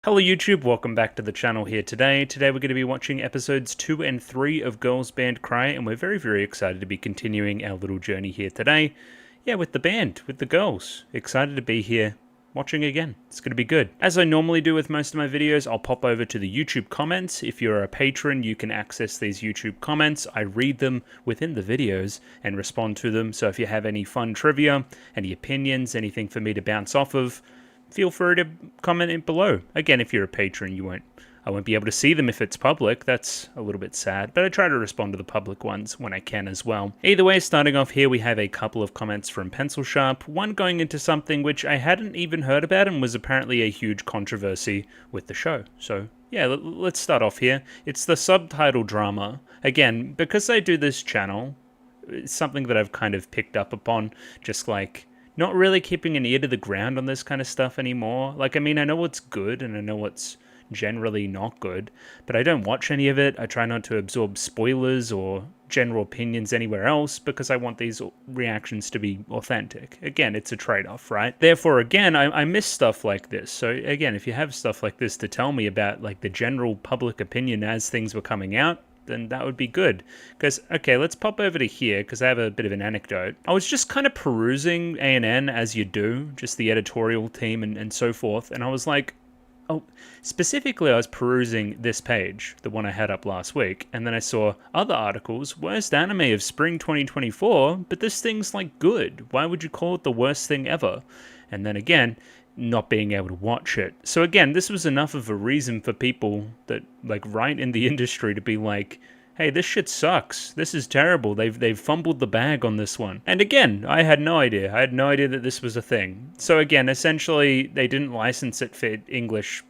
Hello YouTube, welcome back to the channel here today. Today we're going to be watching episodes 2 and 3 of Girls Band Cry, and we're very excited to be continuing our little journey here today. Yeah, with the band, with the girls. Excited to be here watching again. It's going to be good. As I normally do with most of my videos, I'll pop over to the YouTube comments. If you're a patron, you can access these YouTube comments. I read them within the videos and respond to them, so if you have any fun trivia, any opinions, anything for me to bounce off of, feel free to comment it below. Again, if you're a patron, I won't be able to see them if it's public. That's a little bit sad, but I try to respond to the public ones when I can as well. Either way, starting off here, we have a couple of comments from Pencil Sharp, one going into something which I hadn't even heard about and was apparently a huge controversy with the show. So yeah, let's start off here. It's the subtitle drama. Again, because I do this channel, it's something that I've kind of picked up upon, just like not really keeping an ear to the ground on this kind of stuff anymore. Like, I mean, I know what's good and I know what's generally not good, but I don't watch any of it. I try not to absorb spoilers or general opinions anywhere else because I want these reactions to be authentic. Again, it's a trade-off, right? Therefore, again, I miss stuff like this. So again, if you have stuff like this to tell me about like the general public opinion as things were coming out, then that would be good. Because, okay, let's pop over to here, because I have a bit of an anecdote. I was just kind of perusing ANN, as you do, just the editorial team and so forth, and I was like, oh, specifically I was perusing this page, the one I had up last week, and then I saw other articles, worst anime of spring 2024, but this thing's like good. Why would you call it the worst thing ever? And then again, not being able to watch it. So again, this was enough of a reason for people that like right in the industry to be like, hey, this shit sucks. This is terrible. They've fumbled the bag on this one. And again, I had no idea. I had no idea that this was a thing. So again, essentially, they didn't license it for English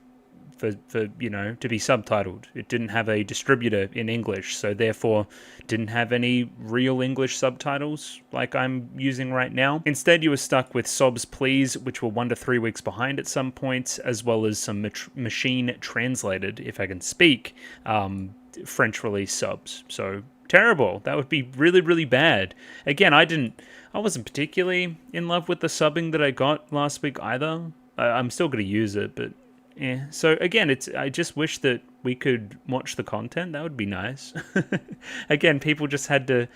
for you know, to be subtitled. It didn't have a distributor in English, so therefore didn't have any real English subtitles like I'm using right now. Instead, you were stuck with Sob's Please, which were 1 to 3 weeks behind at some points, as well as some machine translated, if I can speak, French release subs. So terrible. That would be really bad. Again, I wasn't particularly in love with the subbing that I got last week either. I'm still going to use it, but yeah. So again, I just wish that we could watch the content. That would be nice. Again, people just had to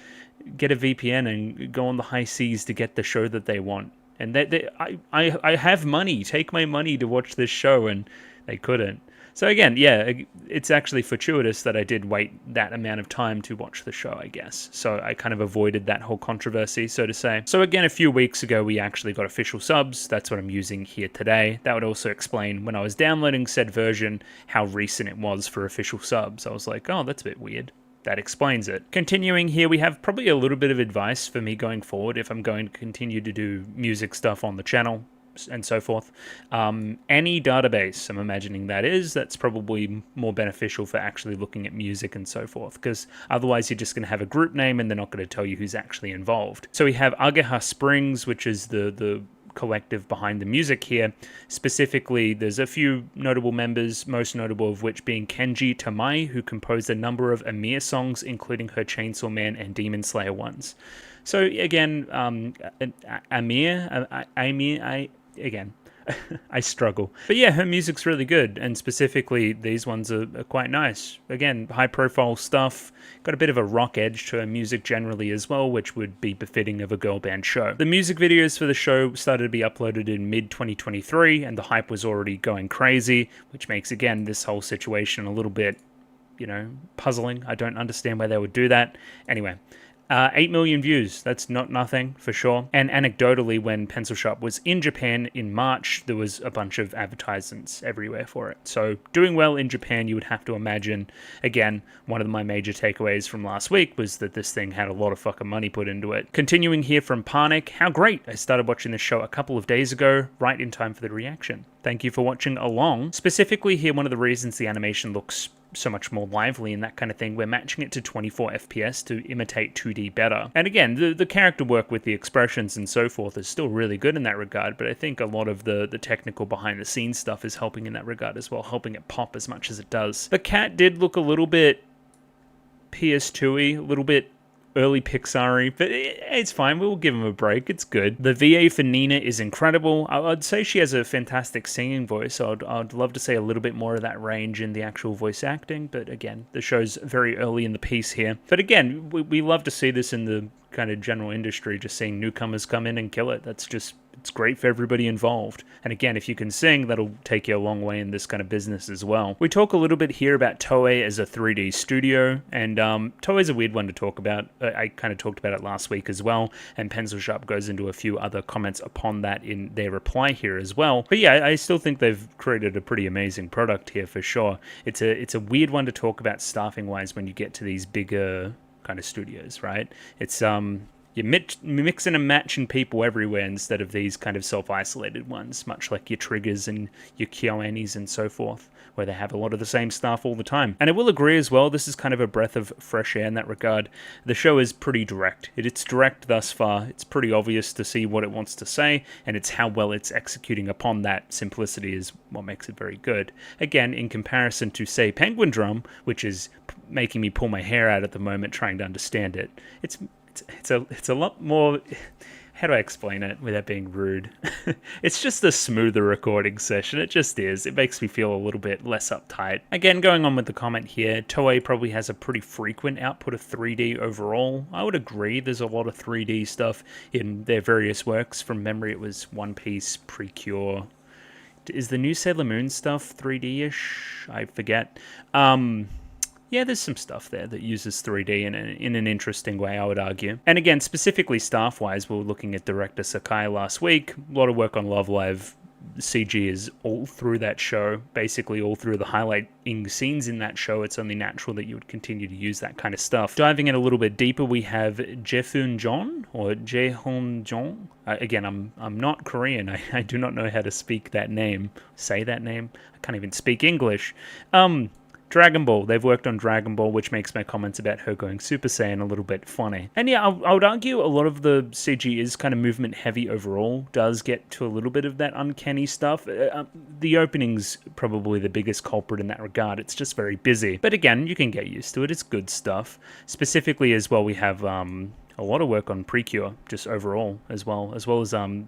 get a VPN and go on the high seas to get the show that they want. And I have money. Take my money to watch this show, and they couldn't. So again, yeah, it's actually fortuitous that I did wait that amount of time to watch the show, I guess. So I kind of avoided that whole controversy, so to say. So again, a few weeks ago, we actually got official subs. That's what I'm using here today. That would also explain when I was downloading said version, how recent it was for official subs. I was like, oh, that's a bit weird. That explains it. Continuing here, we have probably a little bit of advice for me going forward if I'm going to continue to do music stuff on the channel and so forth. Any database, I'm imagining that's probably more beneficial for actually looking at music and so forth, because otherwise you're just going to have a group name and they're not going to tell you who's actually involved. So we have Ageha Springs, which is the collective behind the music here. Specifically, there's a few notable members, most notable of which being Kenji Tamai, who composed a number of Amir songs, including her Chainsaw Man and Demon Slayer ones. So again, again, I struggle. But yeah, her music's really good, and specifically these ones are quite nice. Again, high-profile stuff, got a bit of a rock edge to her music generally as well, which would be befitting of a girl band show. The music videos for the show started to be uploaded in mid-2023, and the hype was already going crazy, which makes, again, this whole situation a little bit, you know, puzzling. I don't understand why they would do that. Anyway. 8 million views, that's not nothing, for sure. And anecdotally, when Pencil Shop was in Japan in March, there was a bunch of advertisements everywhere for it. So doing well in Japan, you would have to imagine. Again, one of my major takeaways from last week was that this thing had a lot of fucking money put into it. Continuing here from Panic, how great! I started watching this show a couple of days ago, right in time for the reaction. Thank you for watching along. Specifically here, one of the reasons the animation looks so much more lively and that kind of thing, we're matching it to 24 FPS to imitate 2D better. And again, the character work with the expressions and so forth is still really good in that regard, but I think a lot of the technical behind the scenes stuff is helping in that regard as well, helping it pop as much as it does. The cat did look a little bit PS2-y, a little bit early Pixar-y, but it's fine. We'll give him a break. It's good. The VA for Nina is incredible. I'd say she has a fantastic singing voice. I'd love to see a little bit more of that range in the actual voice acting, but again, the show's very early in the piece here. But again, we love to see this in the kind of general industry, just seeing newcomers come in and kill it. It's great for everybody involved. And again, if you can sing, that'll take you a long way in this kind of business as well. We talk a little bit here about Toei as a 3D studio, and Toei's a weird one to talk about. I kind of talked about it last week as well, and Pencil Sharp goes into a few other comments upon that in their reply here as well. But yeah, I still think they've created a pretty amazing product here for sure. It's a weird one to talk about staffing wise when you get to these bigger kind of studios, right? It's you're mixing and matching people everywhere instead of these kind of self-isolated ones, much like your Triggers and your KyoAnis and so forth, where they have a lot of the same staff all the time. And I will agree as well, this is kind of a breath of fresh air in that regard. The show is pretty direct. It's direct thus far. It's pretty obvious to see what it wants to say, and it's how well it's executing upon that simplicity is what makes it very good. Again, in comparison to, say, Penguindrum, which is making me pull my hair out at the moment trying to understand it. It's a lot more, how do I explain it without being rude? It's just a smoother recording session. It just is. It makes me feel a little bit less uptight. Again, going on with the comment here, Toei probably has a pretty frequent output of 3D overall. I would agree there's a lot of 3D stuff in their various works. From memory, it was One Piece, Precure. Is the new Sailor Moon stuff 3D-ish? I forget. Yeah, there's some stuff there that uses 3D in an interesting way, I would argue. And again, specifically staff-wise, we were looking at director Sakai last week. A lot of work on Love Live. CG is all through that show, basically all through the highlighting scenes in that show. It's only natural that you would continue to use that kind of stuff. Diving in a little bit deeper, we have Jefun Jeon, or Jehon Jeon. Again, I'm not Korean. I do not know how to speak that name, say that name. I can't even speak English. Dragon Ball. They've worked on Dragon Ball, which makes my comments about her going Super Saiyan a little bit funny. And yeah, I would argue a lot of the CG is kind of movement heavy overall, does get to a little bit of that uncanny stuff. The opening's probably the biggest culprit in that regard. It's just very busy. But again, you can get used to it. It's good stuff. Specifically as well, we have a lot of work on Precure, just overall, as well as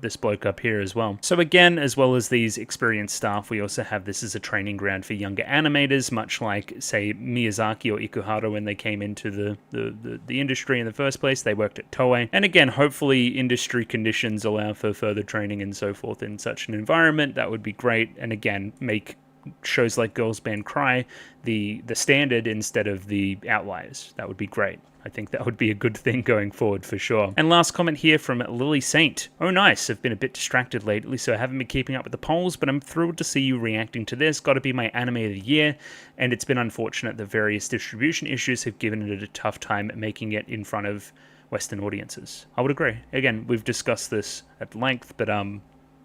this bloke up here as well. So again, as well as these experienced staff, we also have this as a training ground for younger animators, much like, say, Miyazaki or Ikuhara when they came into the industry in the first place. They worked at Toei. And again, hopefully industry conditions allow for further training and so forth in such an environment. That would be great. And again, make shows like Girls Band Cry the standard instead of the outliers. That would be great. I think that would be a good thing going forward for sure. And last comment here from Lily Saint. Oh nice, I've been a bit distracted lately, so I haven't been keeping up with the polls, but I'm thrilled to see you reacting to this. Got to be my anime of the year, and it's been unfortunate that various distribution issues have given it a tough time making it in front of Western audiences. I would agree. Again, we've discussed this at length, but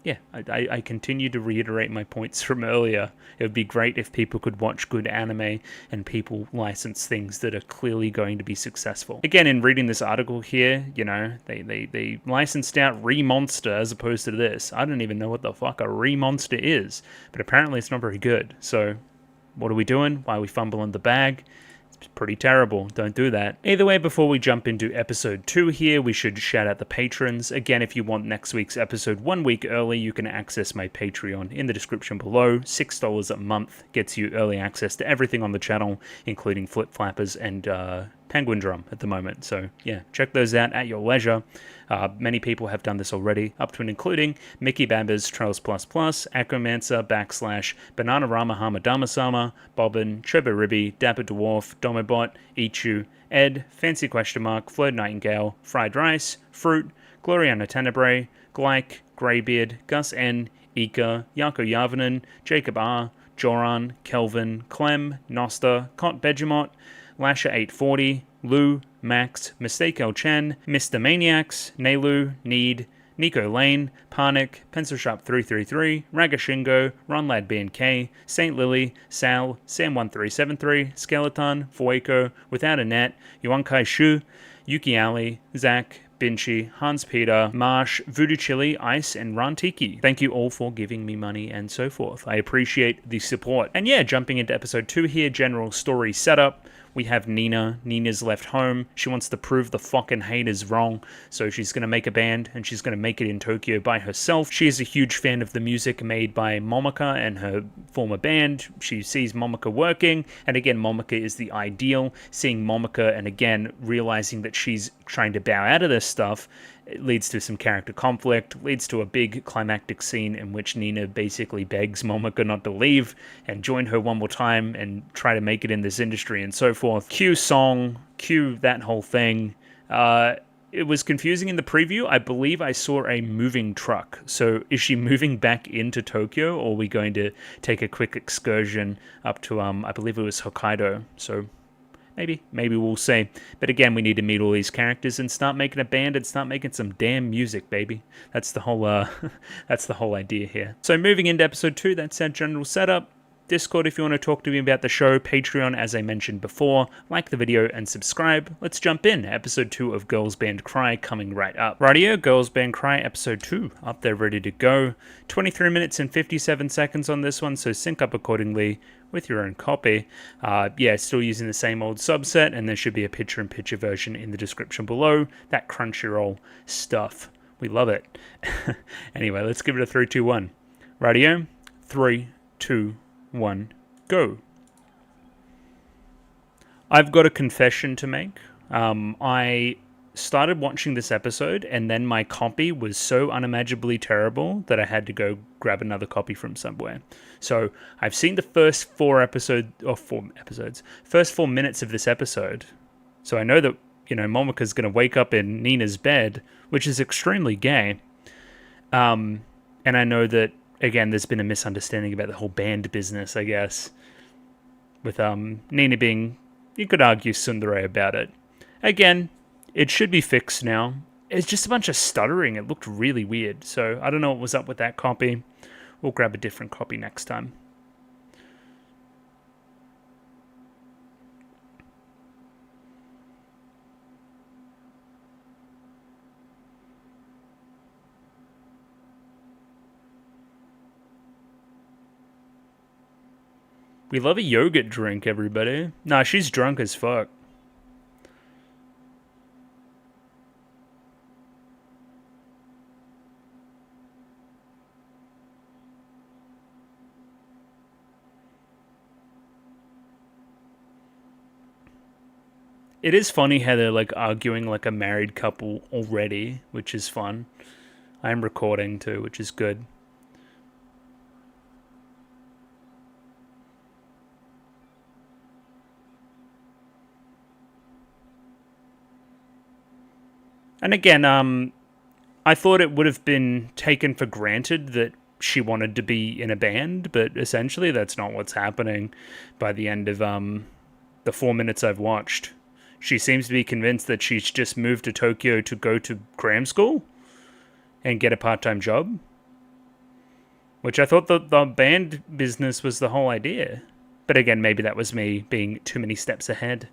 yeah, I continue to reiterate my points from earlier. It would be great if people could watch good anime and people license things that are clearly going to be successful. Again, in reading this article here, you know, they licensed out Re-Monster as opposed to this. I don't even know what the fuck a Re-Monster is, but apparently it's not very good. So what are we doing? Why are we fumbling the bag? Pretty terrible. Don't do that. Either way, before we jump into episode 2 here, we should shout out the patrons. Again, if you want next week's episode 1 week early, you can access my Patreon in the description below. $6 a month gets you early access to everything on the channel, including Flip Flappers and Penguindrum at the moment. So yeah, check those out at your leisure. Many people have done this already, up to and including Mickey Babbers, Trails++, Acromancer, Bananarama Hamadama-sama, Bobbin, Treboribby, Dapper Dwarf, Domobot, Ichu, Ed, Fancy Question Mark, Fleur Nightingale, Fried Rice, Fruit, Gloriana Tenebrae, Glyke, Greybeard, Gus N, Ika, Yako Yavanen, Jacob R, Joran, Kelvin, Clem, Nosta, Cot Begemot, Lasher840, Lou, Max, Mistake El Chen, Mr. Maniacs, Nelu, Need, Nico Lane, Parnik, Pencil Sharp 333, Ragashingo, Ronlad BNK, Saint Lily, Sal, Sam1373, Skeleton, Fueko, Without a Net, Yuankai Shu, Yuki Ali, Zach, Binchi, Hans Peter, Marsh, Voodoo Chili, Ice, and Rantiki. Thank you all for giving me money and so forth. I appreciate the support. And yeah, jumping into episode 2 here, general story setup. we have Nina. Nina's left home. She wants to prove the fucking haters wrong, so she's going to make a band, and she's going to make it in Tokyo by herself. She is a huge fan of the music made by Momika and her former band. She sees Momika working, and again, Momika is the ideal. Seeing Momika and again realizing that she's trying to bow out of this stuff, it leads to some character conflict, leads to a big climactic scene in which Nina basically begs Momika not to leave and join her one more time and try to make it in this industry and so forth. Cue song, cue that whole thing. It was confusing in the preview. I believe I saw a moving truck. So is she moving back into Tokyo, or are we going to take a quick excursion up to, I believe it was Hokkaido. So maybe we'll see. But again, we need to meet all these characters and start making a band and start making some damn music, baby. That's the whole that's the whole idea here. So moving into episode 2, that's our general setup. Discord if you want to talk to me about the show, Patreon as I mentioned before, like the video and subscribe. Let's jump in. Episode 2 of Girls Band Cry coming right up. Rightio, Girls Band Cry episode 2 up there ready to go. 23 minutes and 57 seconds on this one, so sync up accordingly with your own copy. Yeah, still using the same old subset, and there should be a picture-in-picture version in the description below. That Crunchyroll stuff. We love it. Anyway, let's give it a 3, 2, 1. Rightio, 3, 2, 1, go. I've got a confession to make. I started watching this episode, and then my copy was so unimaginably terrible that I had to go grab another copy from somewhere. So I've seen the first first 4 minutes of this episode. So I know that, Momika's going to wake up in Nina's bed, which is extremely gay. And I know that, again, there's been a misunderstanding about the whole band business, I guess. With Nina being, you could argue, tsundere about it. Again, it should be fixed now. It's just a bunch of stuttering. It looked really weird. So I don't know what was up with that copy. We'll grab a different copy next time. We love a yogurt drink, everybody. Nah, she's drunk as fuck. It is funny how they're like arguing like a married couple already, which is fun. I'm recording too, which is good. And again, I thought it would have been taken for granted that she wanted to be in a band, but essentially that's not what's happening by the end of the 4 minutes I've watched. She seems to be convinced that she's just moved to Tokyo to go to cram school and get a part-time job, which I thought the band business was the whole idea. But again, maybe that was me being too many steps ahead.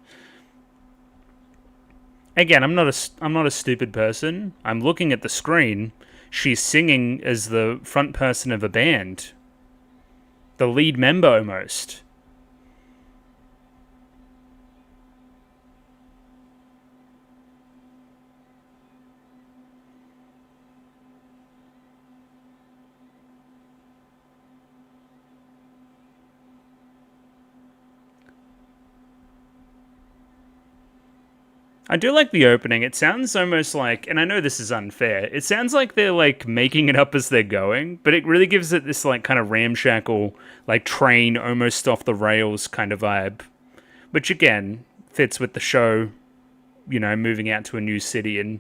Again, I'm not a stupid person. I'm looking at the screen. She's singing as the front person of a band. The lead member, almost. I do like the opening. It sounds almost like, and I know this is unfair, it sounds like they're like making it up as they're going, but it really gives it this like kind of ramshackle, like train almost off the rails kind of vibe, which again fits with the show, moving out to a new city and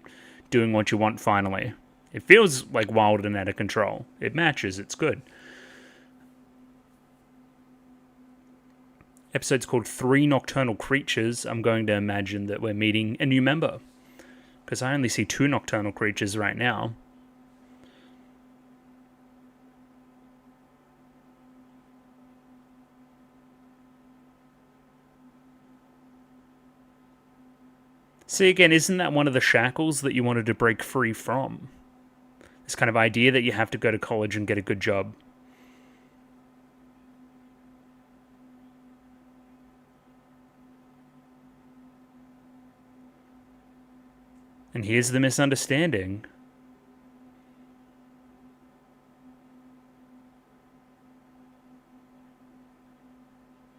doing what you want finally. It feels like wild and out of control. It matches. It's good. Episode's called 3 Nocturnal Creatures. I'm going to imagine that we're meeting a new member, because I only see 2 nocturnal creatures right now. See, again, isn't that one of the shackles that you wanted to break free from? This kind of idea that you have to go to college and get a good job. And here's the misunderstanding.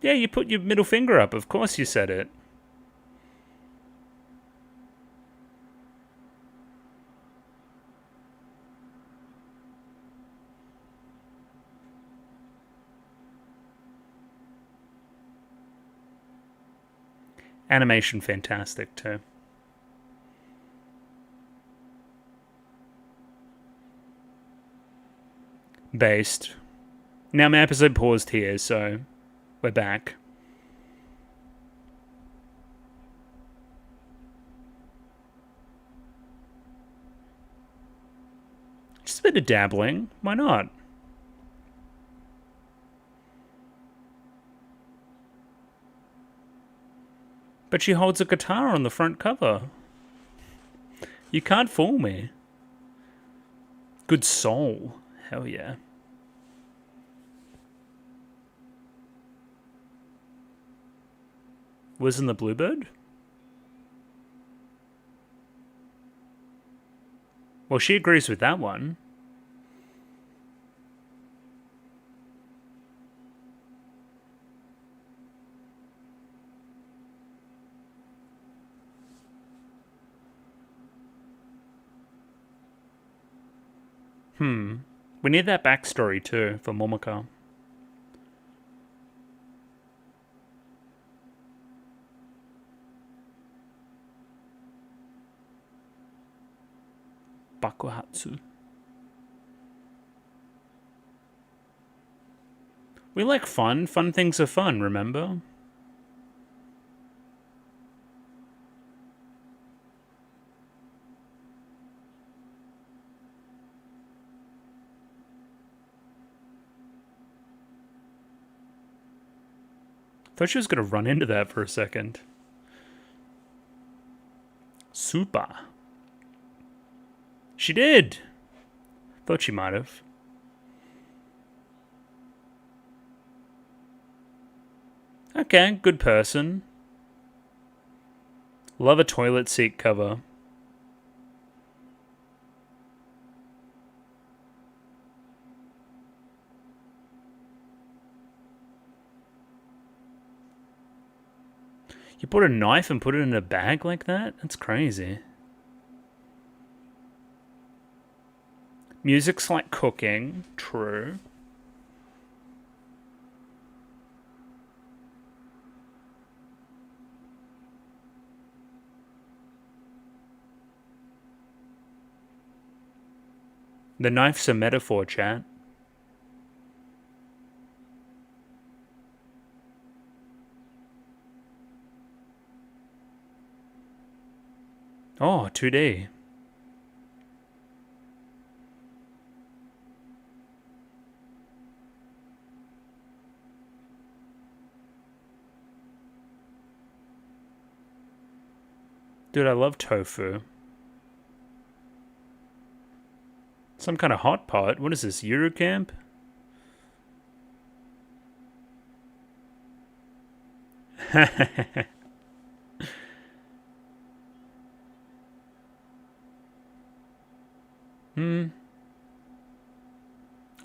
Yeah, you put your middle finger up. Of course you said it. Animation fantastic too. Based. Now my episode paused here, so we're back. Just a bit of dabbling. Why not? But she holds a guitar on the front cover. You can't fool me. Good soul. Hell yeah. Wasn't the Bluebird? Well, she agrees with that one. We need that backstory too for Momoko. Bakuhatsu. We like fun. Fun things are fun, remember? Thought she was going to run into that for a second. Super. She did. Thought she might have. Okay, good person. Love a toilet seat cover. You put a knife and put it in a bag like that? That's crazy. Music's like cooking. True. The knife's a metaphor, chat. Oh, 2D. Dude, I love tofu. Some kind of hot pot? What is this, Eurocamp?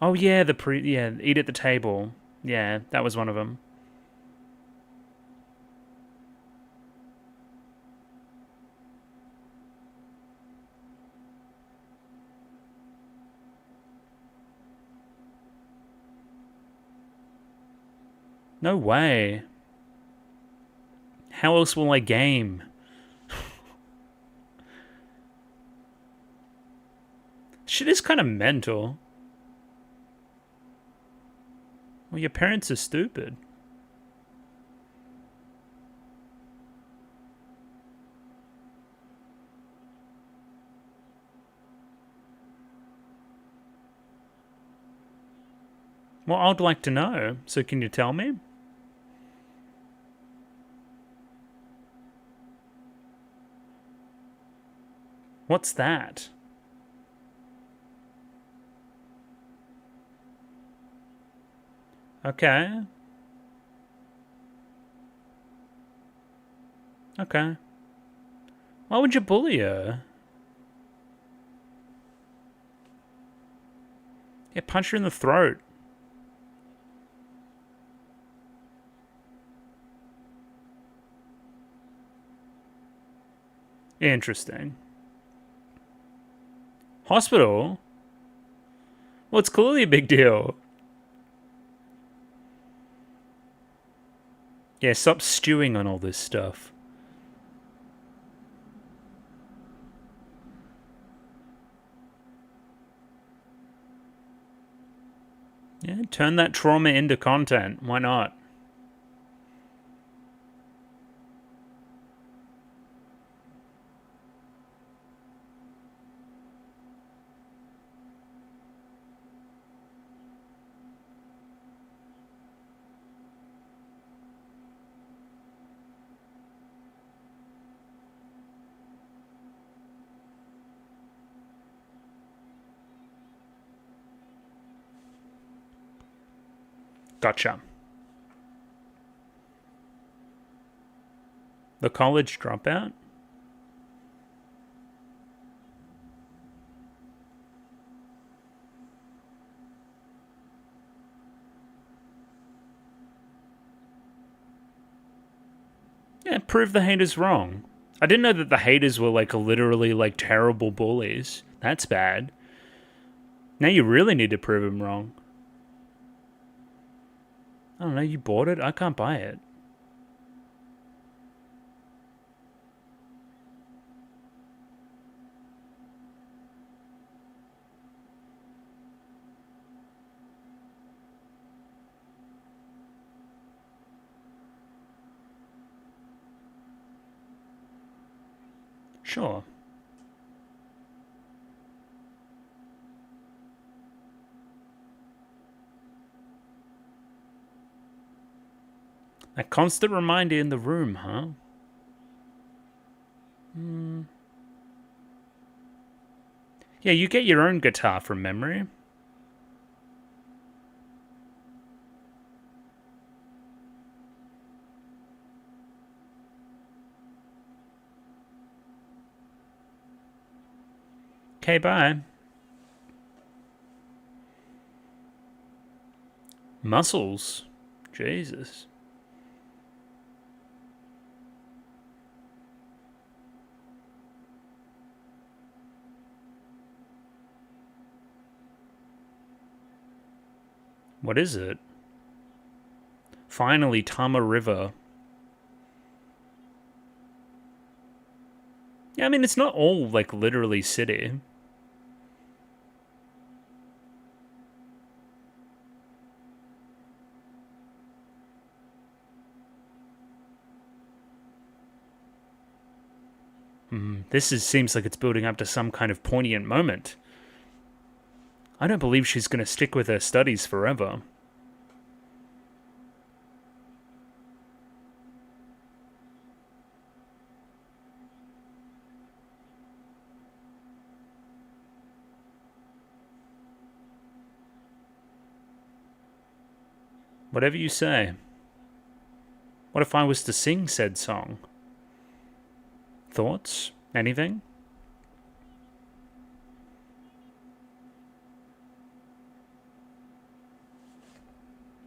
Oh yeah, eat at the table. Yeah, that was one of them. No way. How else will I game? Shit is kind of mental. Well, your parents are stupid. Well, I'd like to know. So can you tell me? What's that? Okay. Okay. Why would you bully her? Yeah, punch her in the throat. Interesting. Hospital? Well, it's clearly a big deal. Yeah, stop stewing on all this stuff. Yeah, turn that trauma into content. Why not? Gotcha. The college dropout? Yeah, prove the haters wrong. I didn't know that the haters were like literally like terrible bullies. That's bad. Now you really need to prove them wrong. I don't know, you bought it? I can't buy it. Sure. A constant reminder in the room, huh? Yeah, you get your own guitar from memory. Okay, bye. Muscles. Jesus. What is it? Finally, Tama River. Yeah, I mean, it's not all, like, literally city. Seems like it's building up to some kind of poignant moment. I don't believe she's going to stick with her studies forever. Whatever you say. What if I was to sing said song? Thoughts? Anything?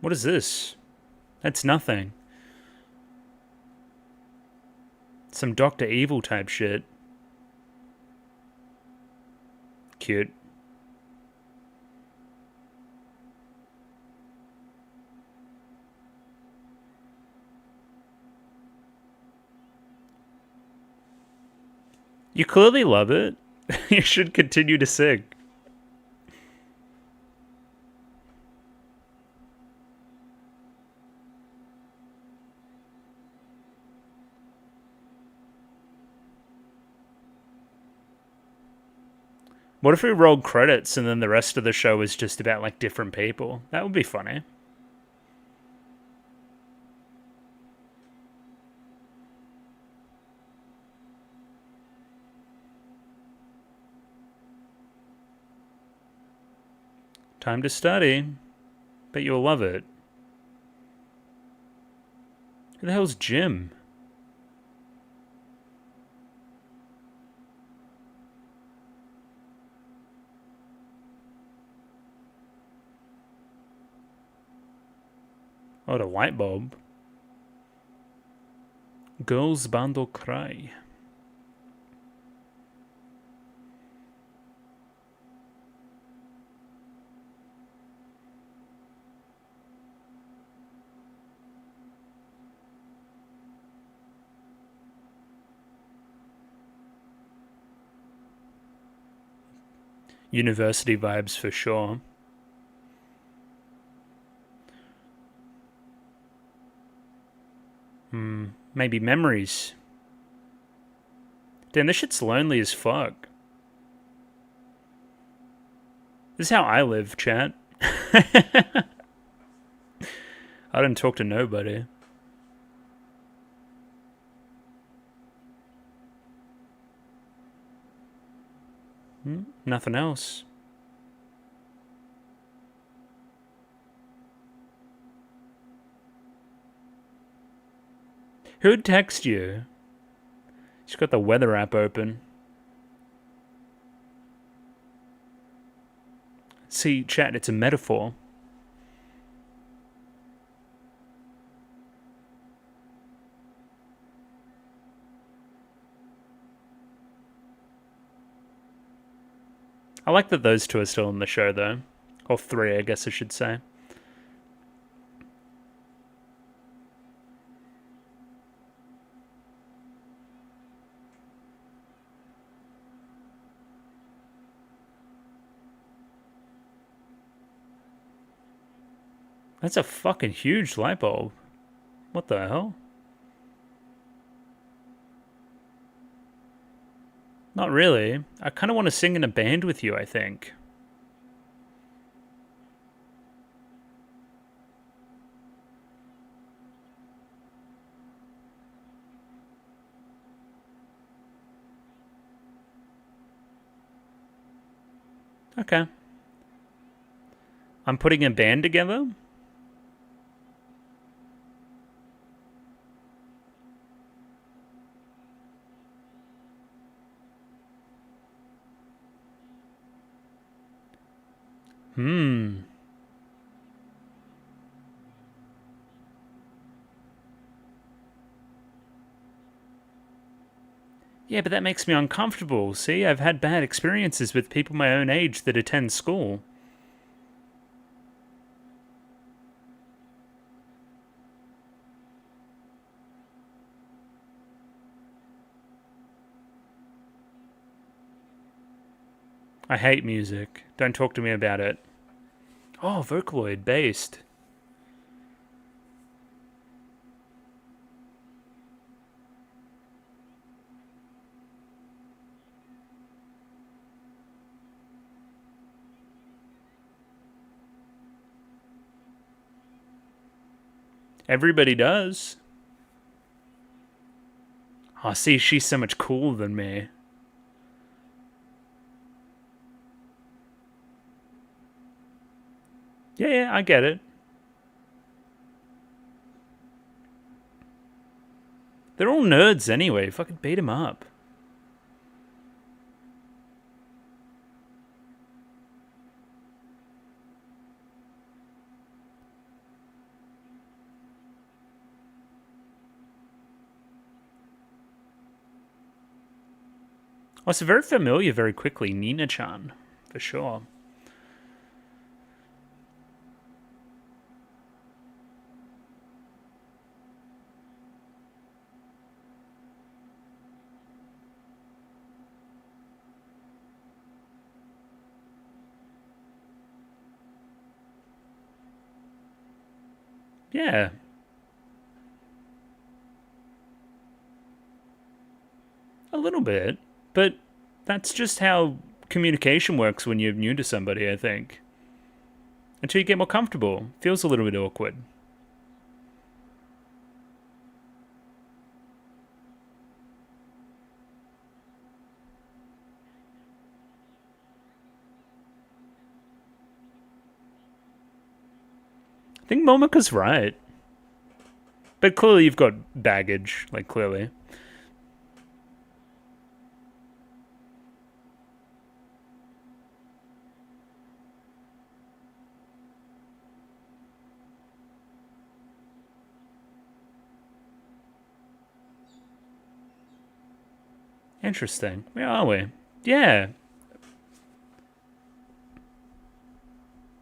What is this? That's nothing. Some Dr. Evil type shit. Cute. You clearly love it. You should continue to sing. What if we rolled credits and then the rest of the show is just about like different people? That would be funny. Time to study. Bet you'll love it. Who the hell's Jim? Oh, the light bulb. Girls bundle cry. University vibes for sure. Maybe memories. Damn, this shit's lonely as fuck. This is how I live, chat. I don't talk to nobody. Nothing else. Who'd text you? She's got the weather app open. See, chat, it's a metaphor. I like that those two are still on the show, though. Or three, I guess I should say. That's a fucking huge light bulb. What the hell? Not really. I kind of want to sing in a band with you, I think. Okay. I'm putting a band together? Yeah, but that makes me uncomfortable. See, I've had bad experiences with people my own age that attend school. I hate music. Don't talk to me about it. Oh, Vocaloid based. Everybody does. Oh, see, she's so much cooler than me. Yeah, I get it. They're all nerds anyway. Fucking beat them up. Oh, it's very familiar very quickly. Nina-chan, for sure. Yeah. A little bit. But that's just how communication works when you're new to somebody, I think. Until you get more comfortable. Feels a little bit awkward. I think Momika's right. But clearly you've got baggage, like clearly. Interesting. Where are we? Yeah.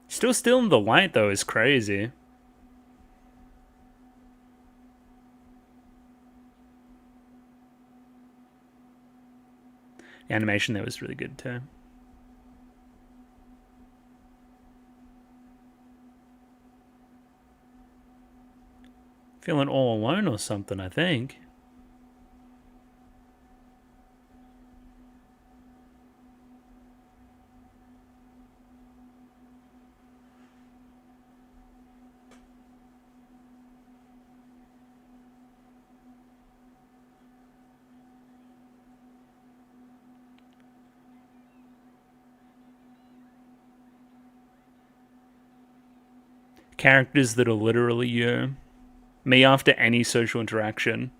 Still in the light, though, is crazy. The animation there was really good, too. Feeling all alone or something, I think. Characters that are literally you. Me after any social interaction.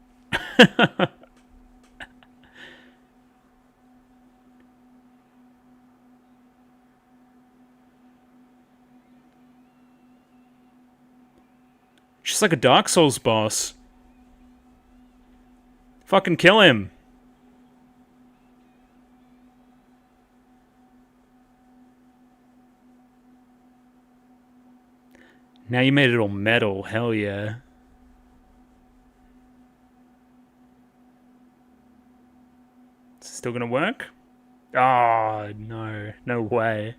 She's like a Dark Souls boss. Fucking kill him. Now you made it all metal. Hell yeah. Is it still gonna work? Oh, no. No way.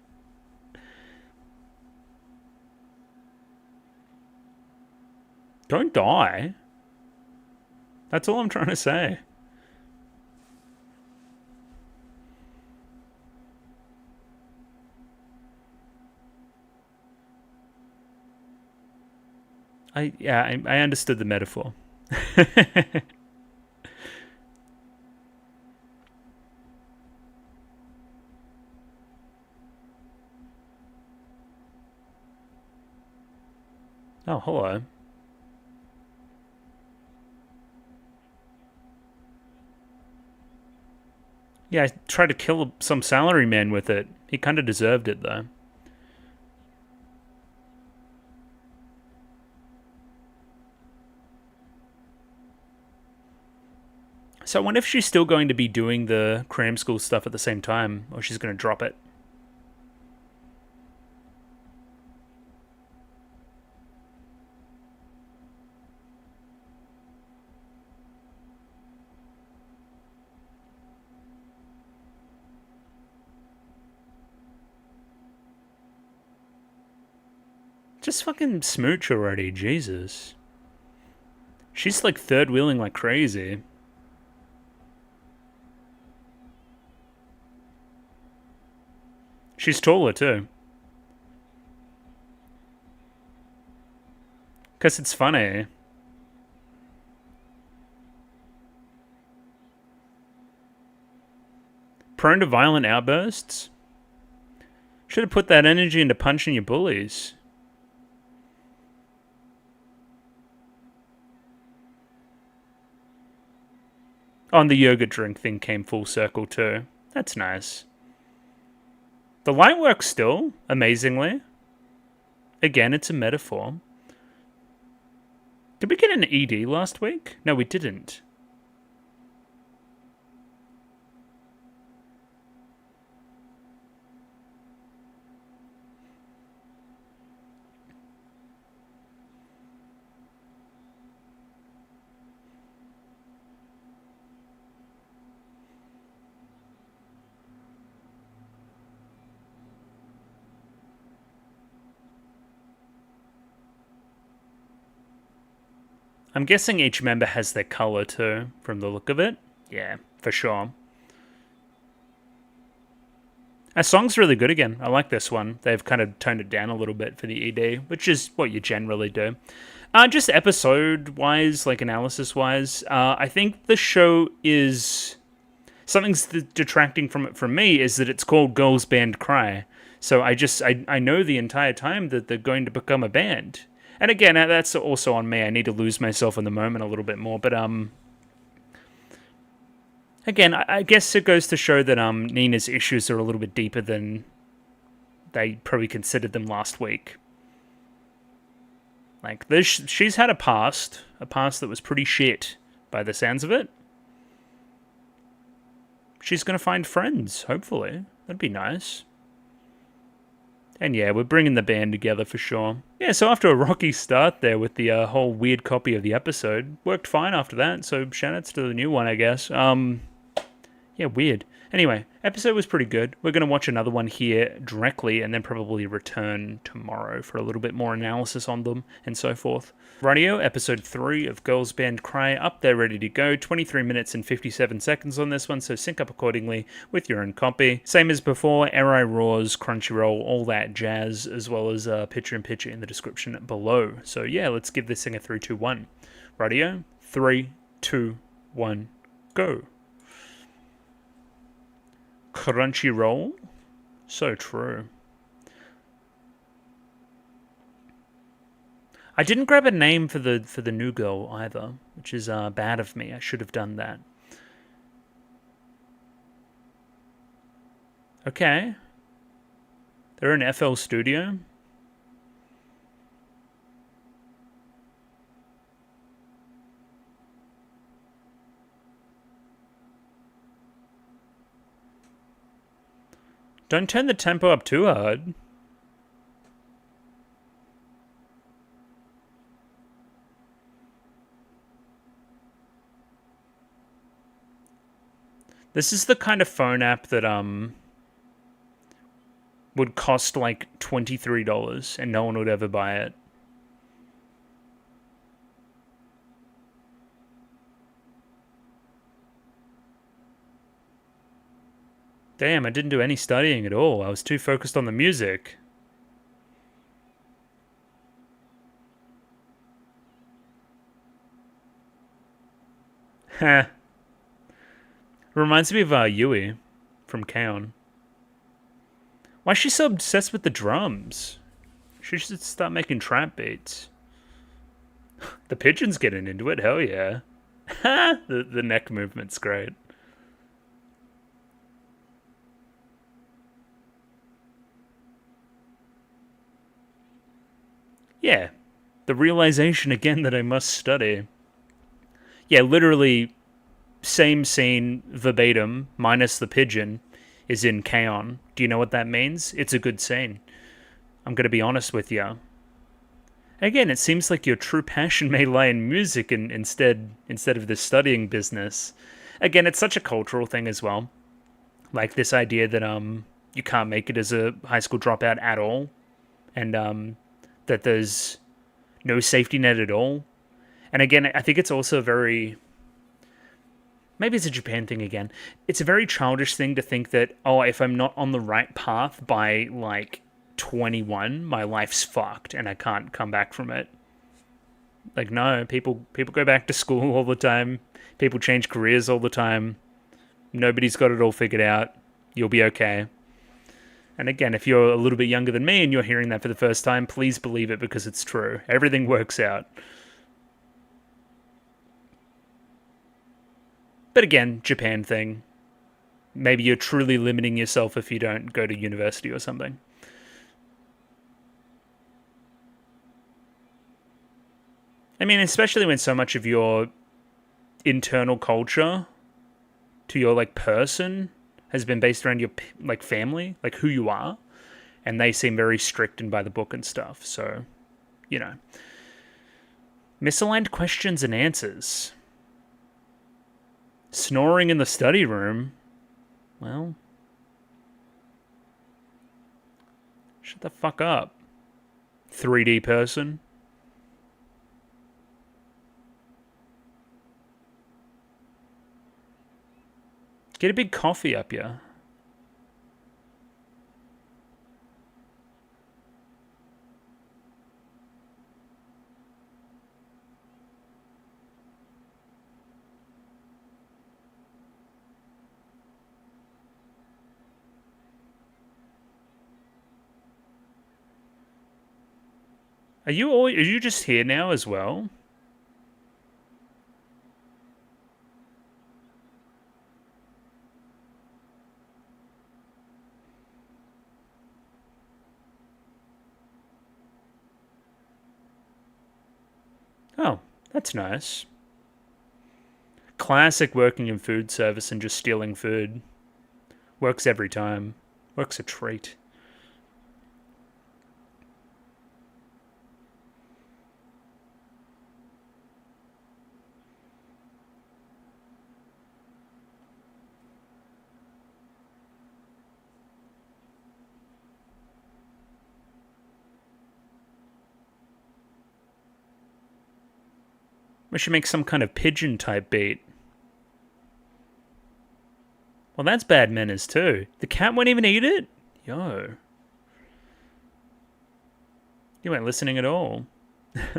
Don't die. That's all I'm trying to say. I understood the metaphor. Oh, hello. Yeah, I tried to kill some salaryman with it. He kind of deserved it, though. So I wonder if she's still going to be doing the cram school stuff at the same time, or she's going to drop it. Just fucking smooch already, Jesus. She's like third wheeling like crazy. She's taller too. Because it's funny. Prone to violent outbursts? Should have put that energy into punching your bullies. Oh, and the yogurt drink thing came full circle too. That's nice. The light works still, amazingly. Again, it's a metaphor. Did we get an ED last week? No, we didn't. I'm guessing each member has their color too, from the look of it. Yeah, for sure. Our song's really good again. I like this one. They've kind of toned it down a little bit for the ED, which is what you generally do. Just episode-wise, like analysis-wise, I think the show is... Something's detracting from it from me is that it's called Girls Band Cry. So I know the entire time that they're going to become a band. And again, that's also on me. I need to lose myself in the moment a little bit more. But again, I guess it goes to show that Nina's issues are a little bit deeper than they probably considered them last week. Like, she's had a past that was pretty shit by the sounds of it. she's going to find friends, hopefully. That'd be nice. And yeah, we're bringing the band together for sure. Yeah, so after a rocky start there with the whole weird copy of the episode, worked fine after that, so shoutouts to the new one, I guess. Yeah, weird. Anyway, episode was pretty good. We're going to watch another one here directly and then probably return tomorrow for a little bit more analysis on them and so forth. Radio, episode 3 of Girls Band Cry, up there ready to go. 23 minutes and 57 seconds on this one, so sync up accordingly with your own copy. Same as before, Eri Roars, Crunchyroll, all that jazz, as well as picture-in-picture in the description below. So yeah, let's give this thing a 3, 2, 1. Radio, 3, 2, 1, go. Crunchyroll? So true. I didn't grab a name for the new girl either, which is bad of me. I should have done that. Okay. They're in FL Studio. Don't turn the tempo up too hard. This is the kind of phone app that would cost like $23 and no one would ever buy it. Damn, I didn't do any studying at all. I was too focused on the music. Heh. Reminds me of Yui from Kaon. Why is she so obsessed with the drums? She should start making trap beats. The pigeon's getting into it, hell yeah. the neck movement's great. Yeah, the realization again that I must study. Yeah, literally, same scene verbatim, minus the pigeon, is in Kaon. Do you know what that means? It's a good scene. I'm going to be honest with you. Again, it seems like your true passion may lie in music instead of this studying business. Again, it's such a cultural thing as well. Like this idea that you can't make it as a high school dropout at all, and that there's no safety net at all. And again, I think it's also very... Maybe it's a Japan thing again. It's a very childish thing to think that, oh, if I'm not on the right path by, like, 21, my life's fucked and I can't come back from it. Like, no, people go back to school all the time. People change careers all the time. Nobody's got it all figured out. You'll be okay. And again, if you're a little bit younger than me and you're hearing that for the first time, please believe it because it's true. Everything works out. But again, Japan thing. Maybe you're truly limiting yourself if you don't go to university or something. I mean, especially when so much of your internal culture to your, like, person has been based around your, like, family, like, who you are. And they seem very strict and by the book and stuff. So, you know. Misaligned questions and answers. Snoring in the study room? Well, shut the fuck up, 3D person. Get a big coffee up ya. Are you just here now as well? Oh, that's nice. Classic working in food service and just stealing food. Works every time. Works a treat. We should make some kind of pigeon type beat. Well, that's bad manners too. The cat won't even eat it? Yo. You weren't listening at all.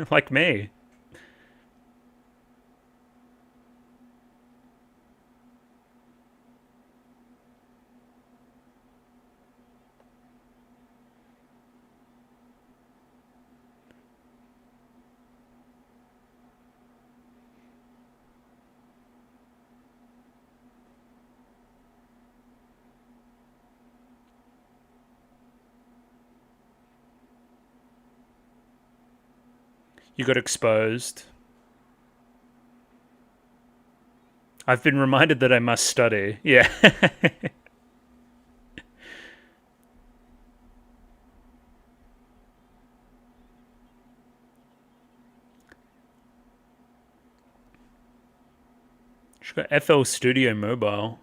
Like me. You got exposed. I've been reminded that I must study. Yeah. She's got FL Studio Mobile.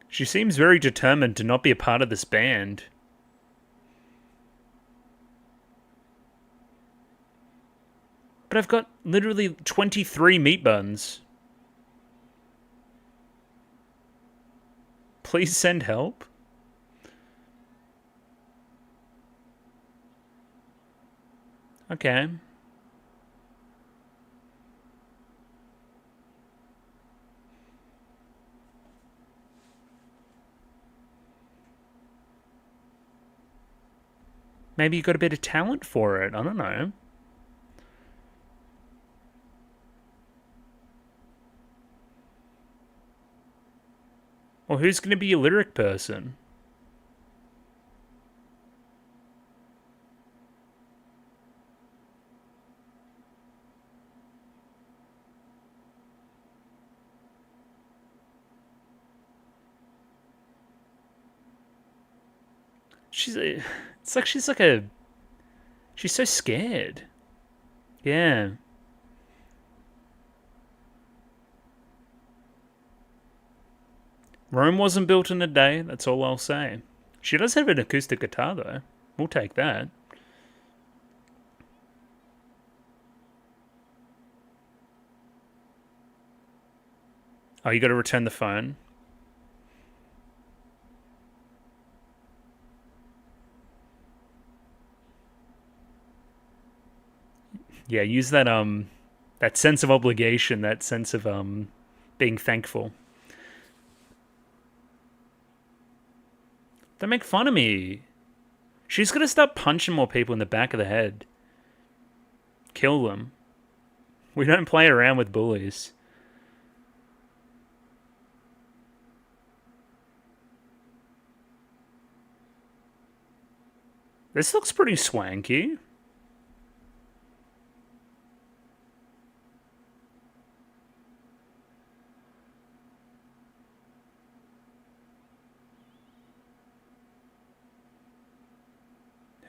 She seems very determined to not be a part of this band. But I've got literally 23 meat buns. Please send help. Okay. Maybe you got a bit of talent for it. I don't know. Or who's going to be your lyric person? It's like she's so scared. Yeah. Rome wasn't built in a day, that's all I'll say. She does have an acoustic guitar though. We'll take that. Oh, you gotta return the phone. Yeah, use that sense of obligation, that sense of being thankful. Don't make fun of me. She's gonna start punching more people in the back of the head. Kill them. We don't play around with bullies. This looks pretty swanky.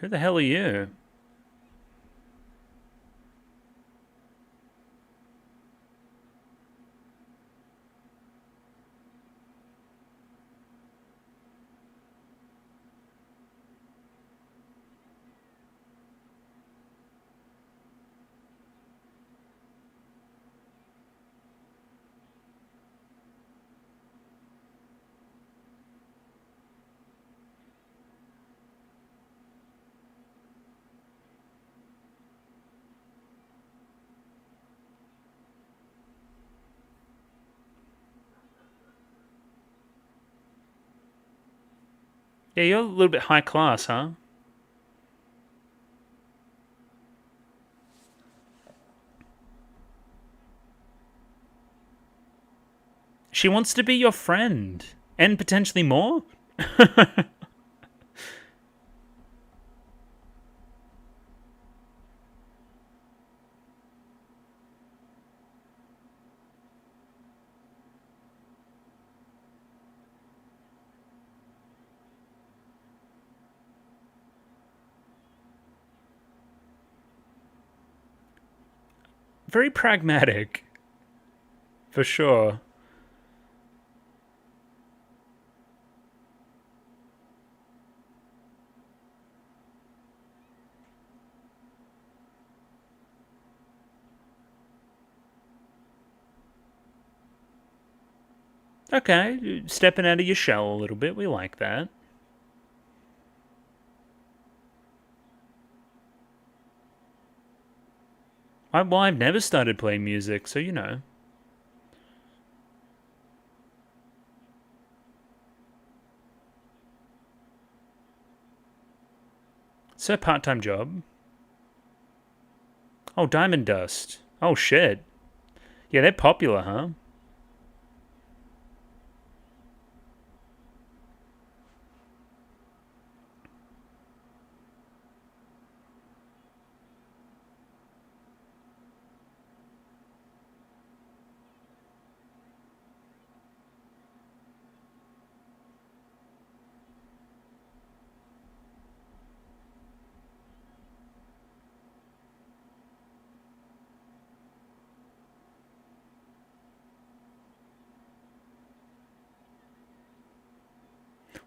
Who the hell are you? Yeah, you're a little bit high class, huh? She wants to be your friend. And potentially more? Very pragmatic. For sure. Okay, stepping out of your shell a little bit. We like that. I've never started playing music, so you know. It's a part-time job. Oh, Diamond Dust. Oh, shit. Yeah, they're popular, huh?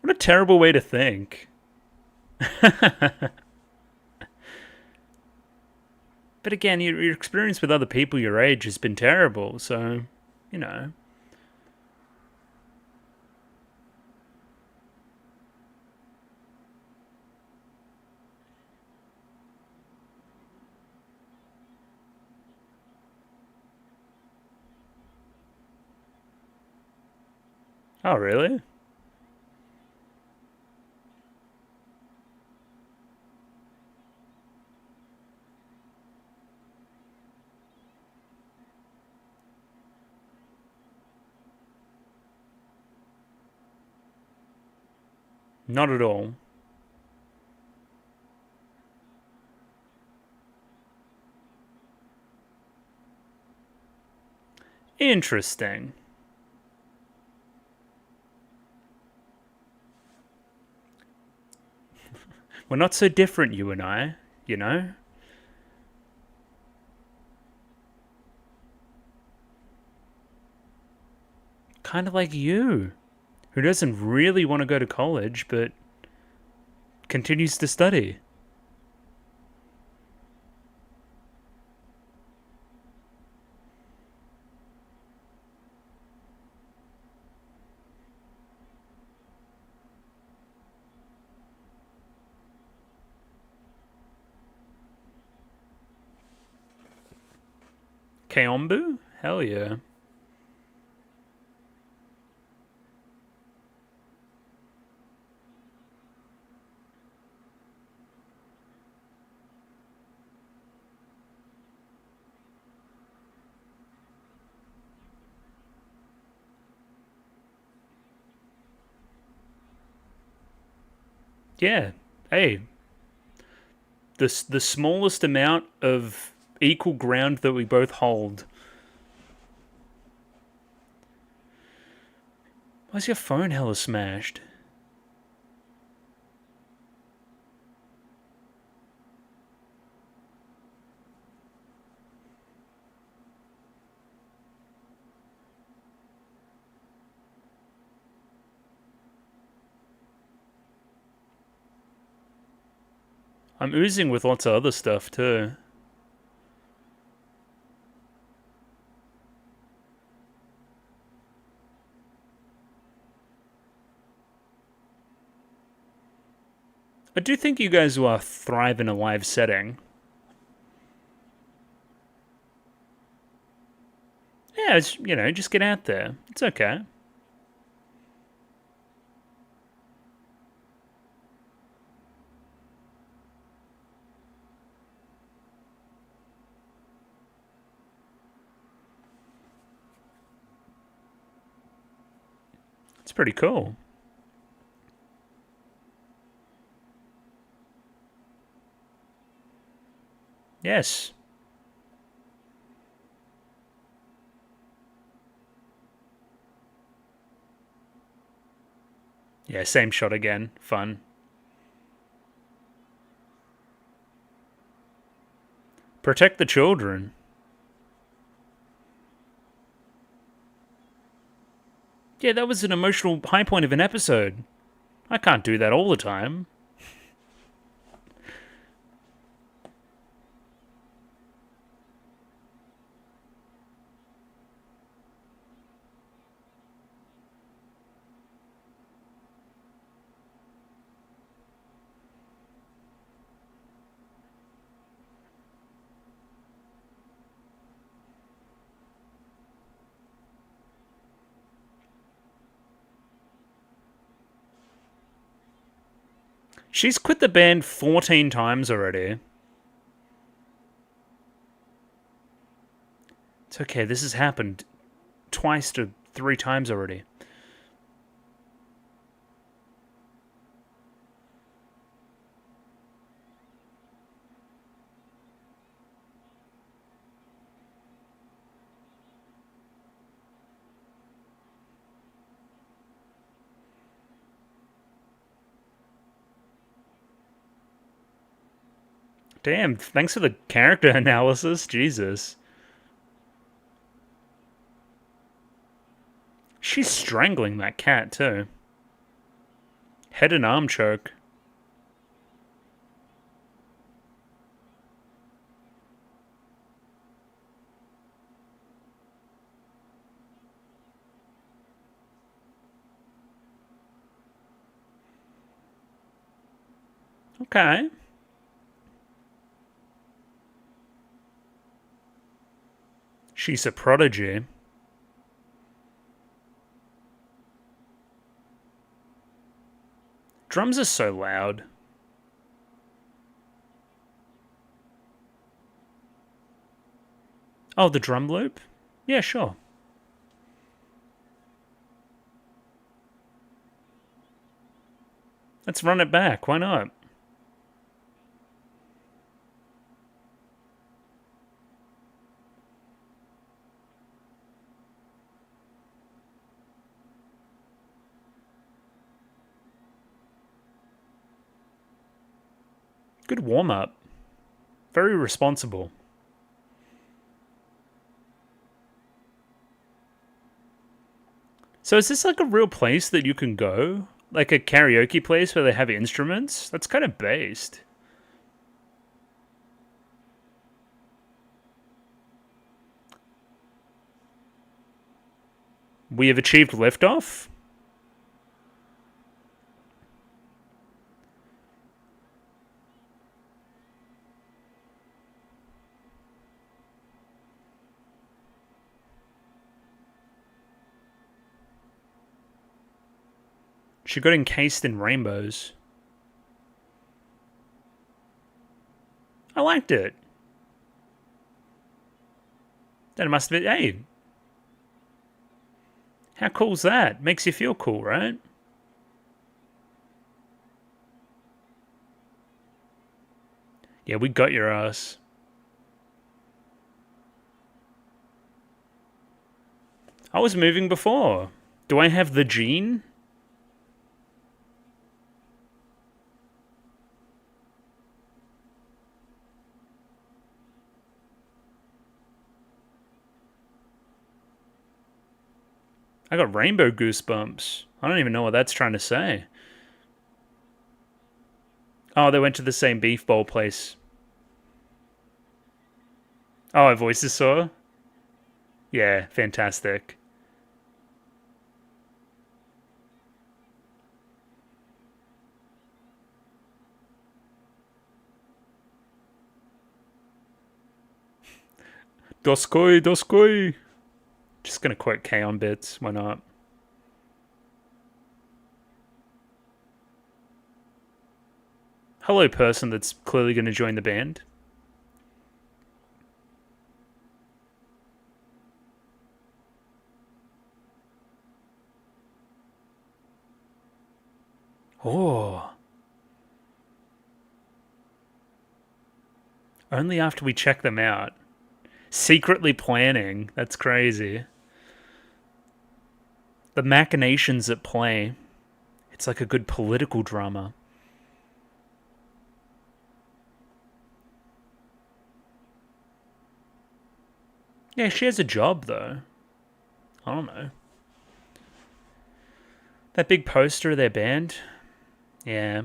What a terrible way to think. But again, your experience with other people your age has been terrible, so, you know. Oh, really? Not at all. Interesting. We're not so different, you and I, you know? Kind of like you, who doesn't really want to go to college, but continues to study. Kaombu? Hell yeah. Yeah. Hey, the smallest amount of equal ground that we both hold. Why's your phone hella smashed? I'm oozing with lots of other stuff too. I do think you guys will thrive in a live setting. Yeah, it's, you know, just get out there. It's okay. pretty cool. Yes. Yeah, same shot again. Fun. Protect the children. Yeah, that was an emotional high point of an episode. I can't do that all the time. She's quit the band 14 times already. It's okay, this has happened twice to 3 times already. Damn, thanks for the character analysis. Jesus. She's strangling that cat, too. Head and arm choke. Okay. She's a prodigy. Drums are so loud. Oh, the drum loop? Yeah, sure. Let's run it back. Why not? Good warm up. Very responsible. So is this like a real place that you can go? Like a karaoke place where they have instruments? That's kind of based. We have achieved liftoff? She got encased in rainbows. I liked it. Then it must have been. Hey, how cool's that? Makes you feel cool, right? Yeah, we got your ass. I was moving before. Do I have the gene? I got rainbow goosebumps. I don't even know what that's trying to say. Oh, they went to the same beef bowl place. Oh, I voices saw? Yeah, fantastic. Doskoi, doskoi. Just gonna quote K on bits, why not? Hello, person that's clearly gonna join the band. Oh. Only after we check them out. Secretly planning. That's crazy. The machinations at play. It's like a good political drama. Yeah, she has a job, though. I don't know. That big poster of their band? Yeah.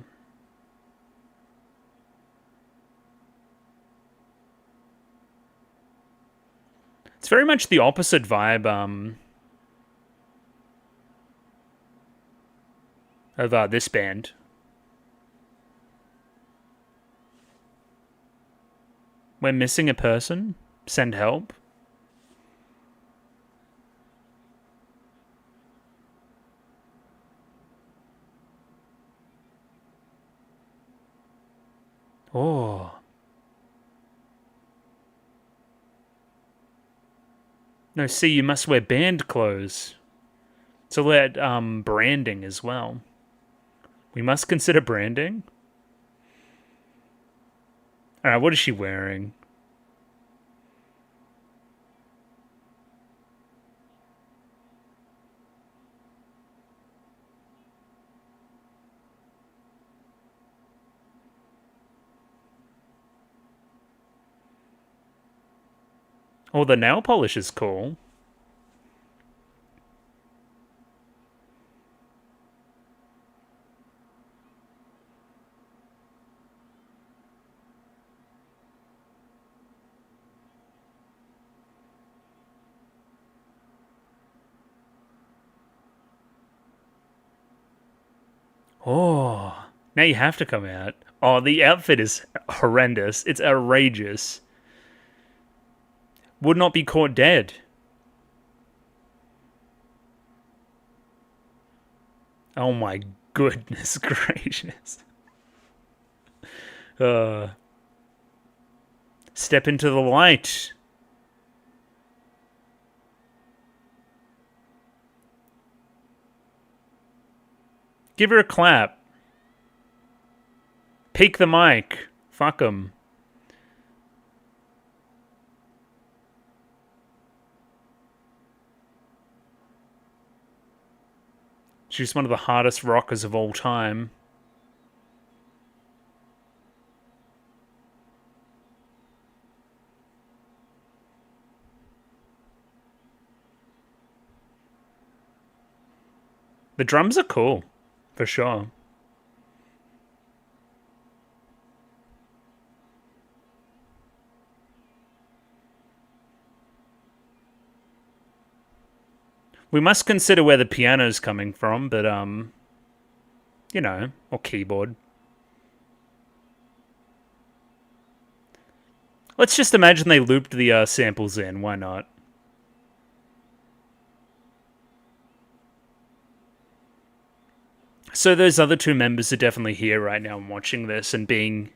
It's very much the opposite vibe, of this band. We're missing a person? Send help? Oh. No, see, you must wear band clothes. So let branding as well. We must consider branding. Alright, what is she wearing? Oh, the nail polish is cool. Oh, now you have to come out. Oh, the outfit is horrendous. It's outrageous. Would not be caught dead. Oh my goodness gracious. Step into the light. Give her a clap. Peek the mic. Fuck 'em. She's one of the hardest rockers of all time. The drums are cool, for sure. We must consider where the piano's coming from, but, you know, or keyboard. Let's just imagine they looped the samples in, why not? So those other two members are definitely here right now and watching this and being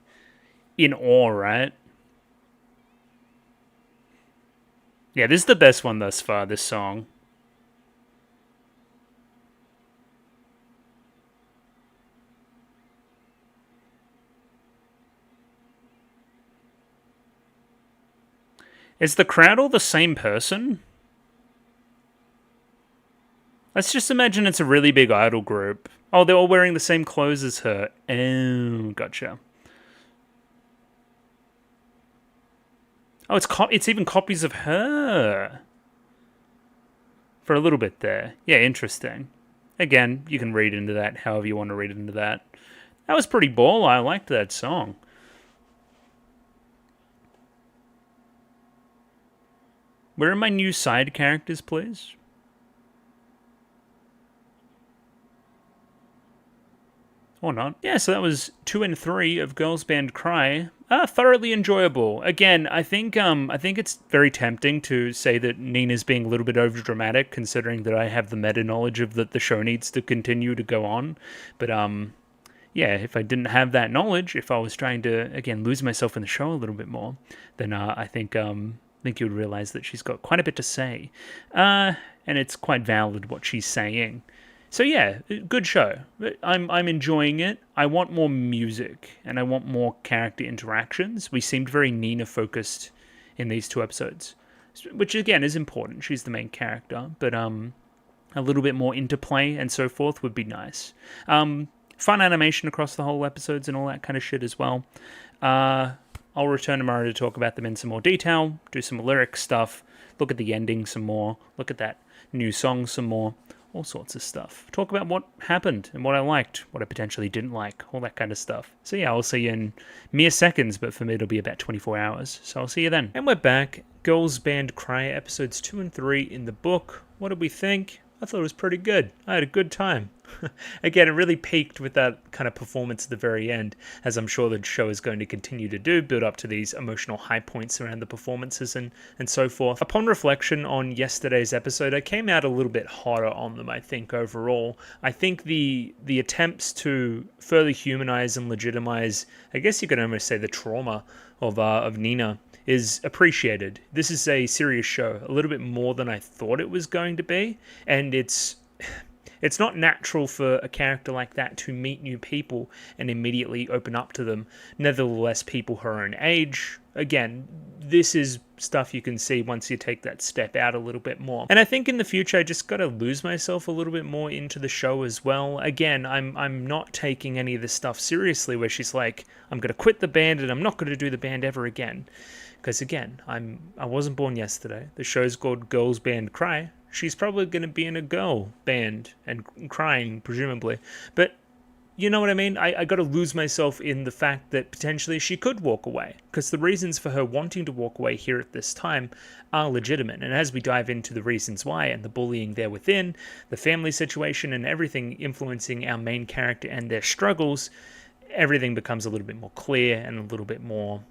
in awe, right? Yeah, this is the best one thus far, this song. Is the crowd all the same person? Let's just imagine it's a really big idol group. Oh, they're all wearing the same clothes as her. Oh, gotcha. Oh, it's even copies of her. For a little bit there. Yeah, interesting. Again, you can read into that however you want to read into that. That was pretty ball. I liked that song. Where are my new side characters, please? Or not. Yeah, so that was 2 and 3 of Girls Band Cry. Thoroughly enjoyable. Again, I think it's very tempting to say that Nina's being a little bit overdramatic, considering that I have the meta knowledge of that the show needs to continue to go on. But yeah, if I didn't have that knowledge, if I was trying to again lose myself in the show a little bit more, then I think you would realize that she's got quite a bit to say, and it's quite valid what she's saying. So yeah, good show. I'm enjoying it. I want more music and I want more character interactions. We seemed very Nina focused in these 2 episodes, which again is important. She's the main character, but a little bit more interplay and so forth would be nice. Fun animation across the whole episodes and all that kind of shit as well. I'll return tomorrow to talk about them in some more detail, do some lyric stuff, look at the ending some more, look at that new song some more, all sorts of stuff. Talk about what happened and what I liked, what I potentially didn't like, all that kind of stuff. So yeah, I'll see you in mere seconds, but for me it'll be about 24 hours. So I'll see you then. And we're back. Girls Band Cry, episodes 2 and 3 in the book. What did we think? I thought it was pretty good. I had a good time. Again, it really peaked with that kind of performance at the very end, as I'm sure the show is going to continue to do, build up to these emotional high points around the performances and so forth. Upon reflection on yesterday's episode, I came out a little bit hotter on them, I think, overall. I think the attempts to further humanize and legitimize, I guess you could almost say, the trauma of Nina is appreciated. This is a serious show, a little bit more than I thought it was going to be, and it's not natural for a character like that to meet new people and immediately open up to them. Nevertheless, people her own age, again, this is stuff you can see once you take that step out a little bit more. And I think in the future, I just got to lose myself a little bit more into the show as well. Again, I'm not taking any of this stuff seriously, where she's like, I'm going to quit the band and I'm not going to do the band ever again. Because again, I wasn't born yesterday. The show's called Girls Band Cry. She's probably going to be in a girl band and crying, presumably. But you know what I mean? I got to lose myself in the fact that potentially she could walk away. Because the reasons for her wanting to walk away here at this time are legitimate. And as we dive into the reasons why and the bullying there within, the family situation and everything influencing our main character and their struggles, everything becomes a little bit more clear and a little bit more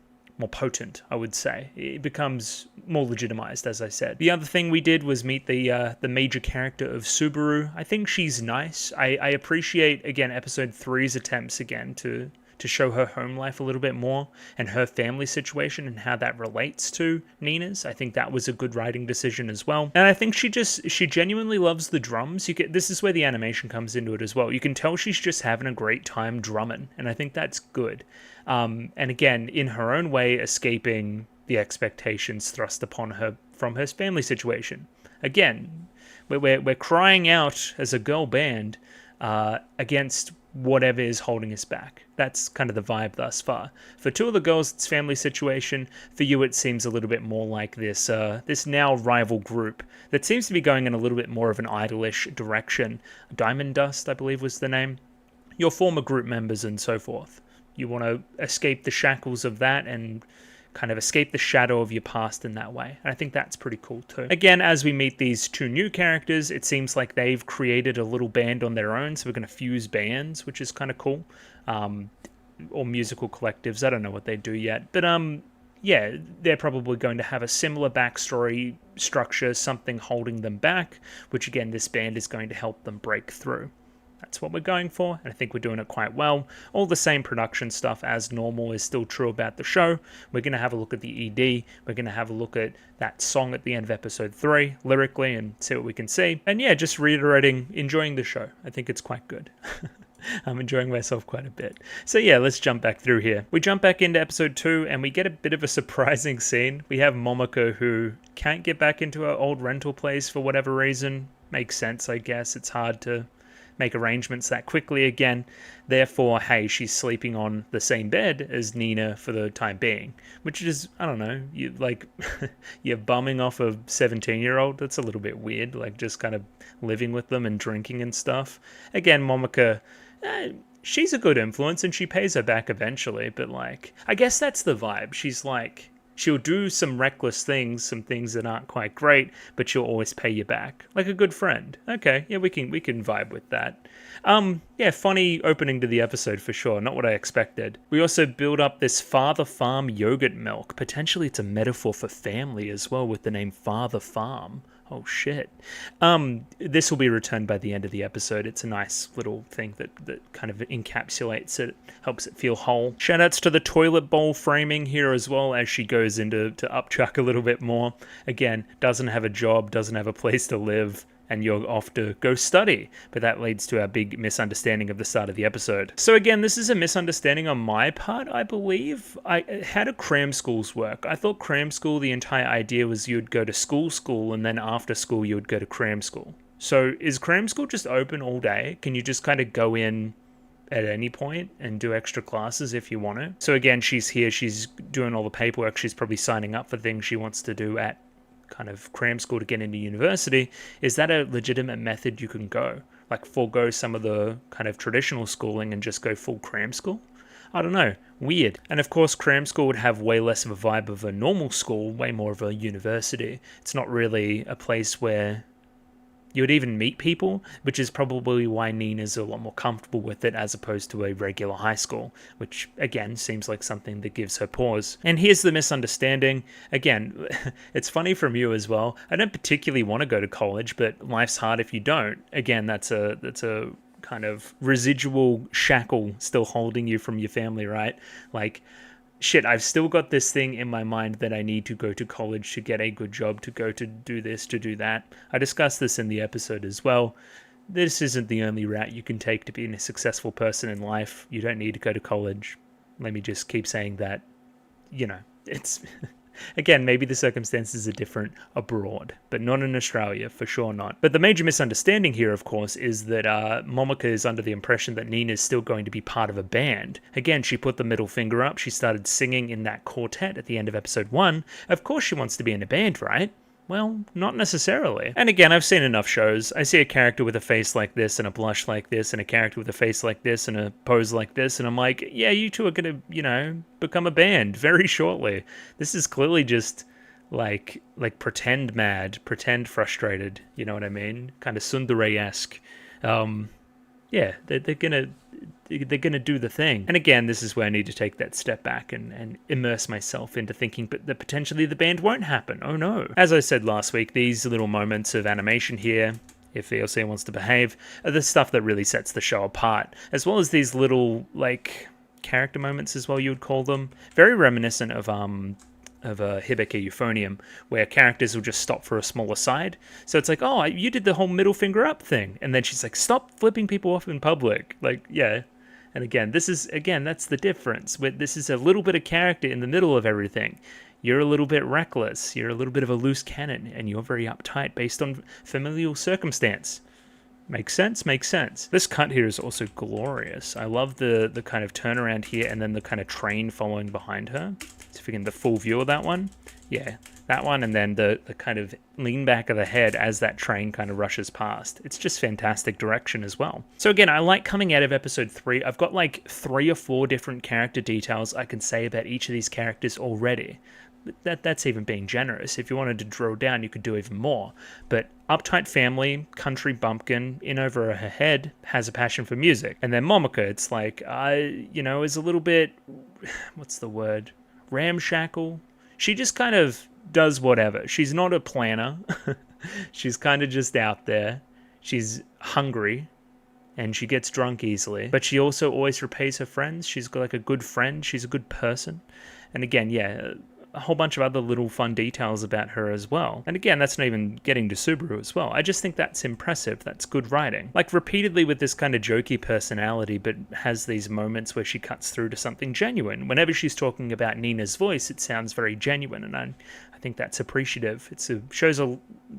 potent, I would say. It becomes more legitimized, as I said. The other thing we did was meet the major character of Subaru. I think she's nice. I appreciate, again, episode 3's attempts again to show her home life a little bit more and her family situation and how that relates to Nina's. I think that was a good writing decision as well. And I think she genuinely loves the drums. This is where the animation comes into it as well. You can tell she's just having a great time drumming, and I think that's good. And again, in her own way, escaping the expectations thrust upon her from her family situation. Again, we're crying out as a girl band against whatever is holding us back. That's kind of the vibe thus far. For 2 of the girls, it's family situation. For you, it seems a little bit more like this now rival group that seems to be going in a little bit more of an idolish direction. Diamond Dust, I believe, was the name. Your former group members and so forth. You want to escape the shackles of that and kind of escape the shadow of your past in that way. And I think that's pretty cool too. Again, as we meet these 2 new characters, it seems like they've created a little band on their own, so we're going to fuse bands, which is kind of cool. Or musical collectives, I don't know what they do yet. But yeah, they're probably going to have a similar backstory structure, something holding them back, which again, this band is going to help them break through. That's what we're going for, and I think we're doing it quite well. All the same production stuff as normal is still true about the show. We're going to have a look at the ED. We're going to have a look at that song at the end of episode 3, lyrically, and see what we can see. And yeah, just reiterating, enjoying the show. I think it's quite good. I'm enjoying myself quite a bit. So yeah, let's jump back through here. We jump back into episode 2, and we get a bit of a surprising scene. We have Momoko, who can't get back into her old rental place for whatever reason. Makes sense, I guess. It's hard to make arrangements that quickly again. Therefore, hey, she's sleeping on the same bed as Nina for the time being, which is, I don't know, you're bumming off a 17-year-old. That's a little bit weird, like just kind of living with them and drinking and stuff. Again, Momoko, she's a good influence and she pays her back eventually, but like, I guess that's the vibe. She's like, she'll do some reckless things, some things that aren't quite great, but she'll always pay you back. Like a good friend. Okay, yeah, we can vibe with that. Yeah, funny opening to the episode for sure. Not what I expected. We also build up this Father Farm yogurt milk. Potentially it's a metaphor for family as well with the name Father Farm. Oh shit. This will be returned by the end of the episode. It's a nice little thing that kind of encapsulates it, helps it feel whole. Shoutouts to the toilet bowl framing here as well as she goes into upchuck a little bit more. Again, doesn't have a job, doesn't have a place to live, and you're off to go study. But that leads to our big misunderstanding of the start of the episode. So again, this is a misunderstanding on my part, I believe. How do cram schools work? I thought cram school, the entire idea was you'd go to school, and then after school you would go to cram school. So is cram school just open all day? Can you just kind of go in at any point and do extra classes if you want to? So again, she's here, she's doing all the paperwork, she's probably signing up for things she wants to do at kind of cram school to get into university. Is that a legitimate method you can go? Like forego some of the kind of traditional schooling and just go full cram school? I don't know. Weird. And of course, cram school would have way less of a vibe of a normal school, way more of a university. It's not really a place where you would even meet people, which is probably why Nina's a lot more comfortable with it as opposed to a regular high school, which again seems like something that gives her pause. And here's the misunderstanding. Again, it's funny from you as well. I don't particularly want to go to college, but life's hard if you don't. Again, that's a kind of residual shackle still holding you from your family, right? Like, shit, I've still got this thing in my mind that I need to go to college to get a good job, to go to do this, to do that. I discussed this in the episode as well. This isn't the only route you can take to being a successful person in life. You don't need to go to college. Let me just keep saying that. You know, it's... Again, maybe the circumstances are different abroad, but not in Australia, for sure not. But the major misunderstanding here, of course, is that Momika is under the impression that Nina's still going to be part of a band. Again, she put the middle finger up, she started singing in that quartet at the end of episode 1. Of course she wants to be in a band, right? Well, not necessarily. And again, I've seen enough shows. I see a character with a face like this and a blush like this and a character with a face like this and a pose like this, and I'm like, yeah, you two are gonna, become a band very shortly. This is clearly just like pretend mad, pretend frustrated, you know what I mean? Kind of tsundere-esque. Yeah, they're gonna do the thing. And again, this is where I need to take that step back and immerse myself into thinking that potentially the band won't happen. Oh no. As I said last week, these little moments of animation here, if the LC wants to behave, are the stuff that really sets the show apart, as well as these little, character moments as well, you would call them. Very reminiscent of Hibiki Euphonium, where characters will just stop for a small aside. So it's like, oh, you did the whole middle finger up thing. And then she's like, stop flipping people off in public. Yeah. And again, that's the difference. This is a little bit of character in the middle of everything. You're a little bit reckless. You're a little bit of a loose cannon. And you're very uptight based on familial circumstance. Makes sense? Makes sense. This cut here is also glorious. I love the kind of turnaround here and then the kind of train following behind her. So if you get the full view of that one. Yeah, that one, and then the kind of lean back of the head as that train kind of rushes past. It's just fantastic direction as well. So again, I like coming out of episode 3. I've got 3 or 4 different character details I can say about each of these characters already. That's even being generous. If you wanted to drill down, you could do even more. But uptight family, country bumpkin, in over her head, has a passion for music. And then Momika, it's is a little bit, what's the word? Ramshackle. She just kind of does whatever. She's not a planner. She's kind of just out there. She's hungry. And she gets drunk easily. But she also always repays her friends. She's got a good friend. She's a good person. And again, yeah, a whole bunch of other little fun details about her as well. And again, that's not even getting to Subaru as well. I just think that's impressive. That's good writing. Repeatedly with this kind of jokey personality, but has these moments where she cuts through to something genuine. Whenever she's talking about Nina's voice, it sounds very genuine, and I think that's appreciative. Shows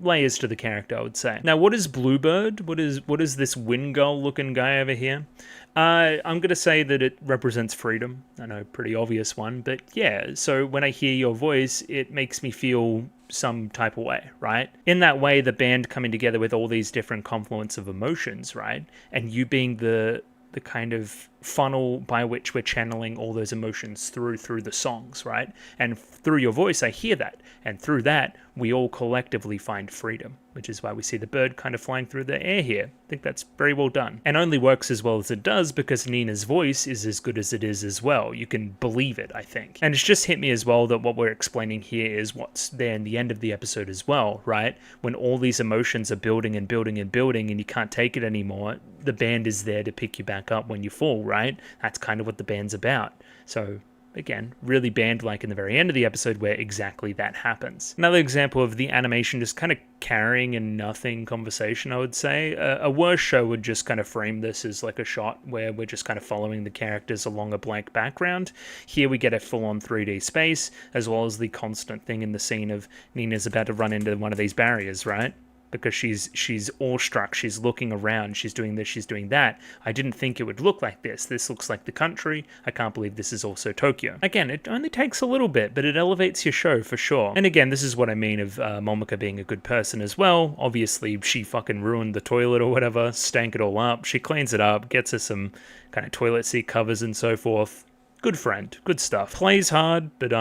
layers to the character, I would say. Now, what is Bluebird? What is this wind gull looking guy over here? I'm going to say that it represents freedom. I know, pretty obvious one, but yeah, so when I hear your voice, it makes me feel some type of way, right? In that way, the band coming together with all these different confluence of emotions, right? And you being the kind of funnel by which we're channeling all those emotions through the songs, right? And through your voice, I hear that. And through that, we all collectively find freedom, which is why we see the bird kind of flying through the air here. I think that's very well done. And only works as well as it does because Nina's voice is as good as it is as well. You can believe it, I think. And it's just hit me as well that what we're explaining here is what's there in the end of the episode as well, right? When all these emotions are building and building and building and you can't take it anymore, the band is there to pick you back up when you fall, right? That's kind of what the band's about. So again, really band-like in the very end of the episode where exactly that happens. Another example of the animation just kind of carrying a nothing conversation, I would say. A worse show would just kind of frame this as like a shot where we're just kind of following the characters along a blank background. Here we get a full-on 3D space, as well as the constant thing in the scene of Nina's about to run into one of these barriers, right? Because she's awestruck, she's looking around, she's doing this, she's doing that. I didn't think it would look like this. This looks like the country. I can't believe this is also Tokyo. Again, it only takes a little bit, but it elevates your show for sure. And again, this is what I mean of Momoko being a good person as well. Obviously, she fucking ruined the toilet or whatever, stank it all up. She cleans it up, gets her some kind of toilet seat covers and so forth. Good friend, good stuff. Plays hard, but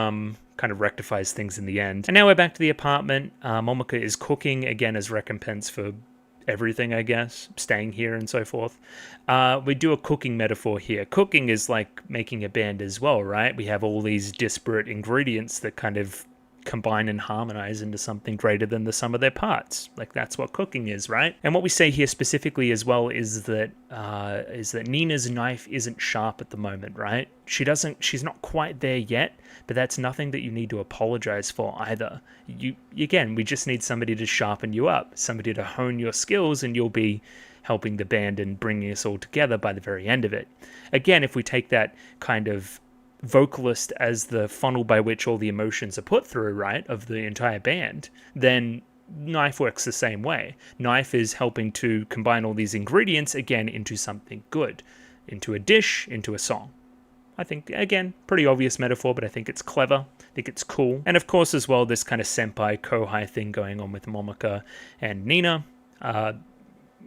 kind of rectifies things in the end. And now we're back to the apartment. Momoko is cooking, again, as recompense for everything, I guess, staying here and so forth. We do a cooking metaphor here. Cooking is like making a band as well, right? We have all these disparate ingredients that kind of combine and harmonize into something greater than the sum of their parts. Like, that's what cooking is, right? And what we say here specifically as well is that Nina's knife isn't sharp at the moment, right? She's not quite there yet, but that's nothing that you need to apologize for either. Again, we just need somebody to sharpen you up, somebody to hone your skills, and you'll be helping the band and bringing us all together by the very end of it. Again, if we take that kind of vocalist as the funnel by which all the emotions are put through, right, of the entire band, then Knife works the same way. Knife is helping to combine all these ingredients, again, into something good, into a dish, into a song. I think, again, pretty obvious metaphor, but I think it's clever. I think it's cool. And of course, as well, this kind of senpai kohai thing going on with Momoko and Nina.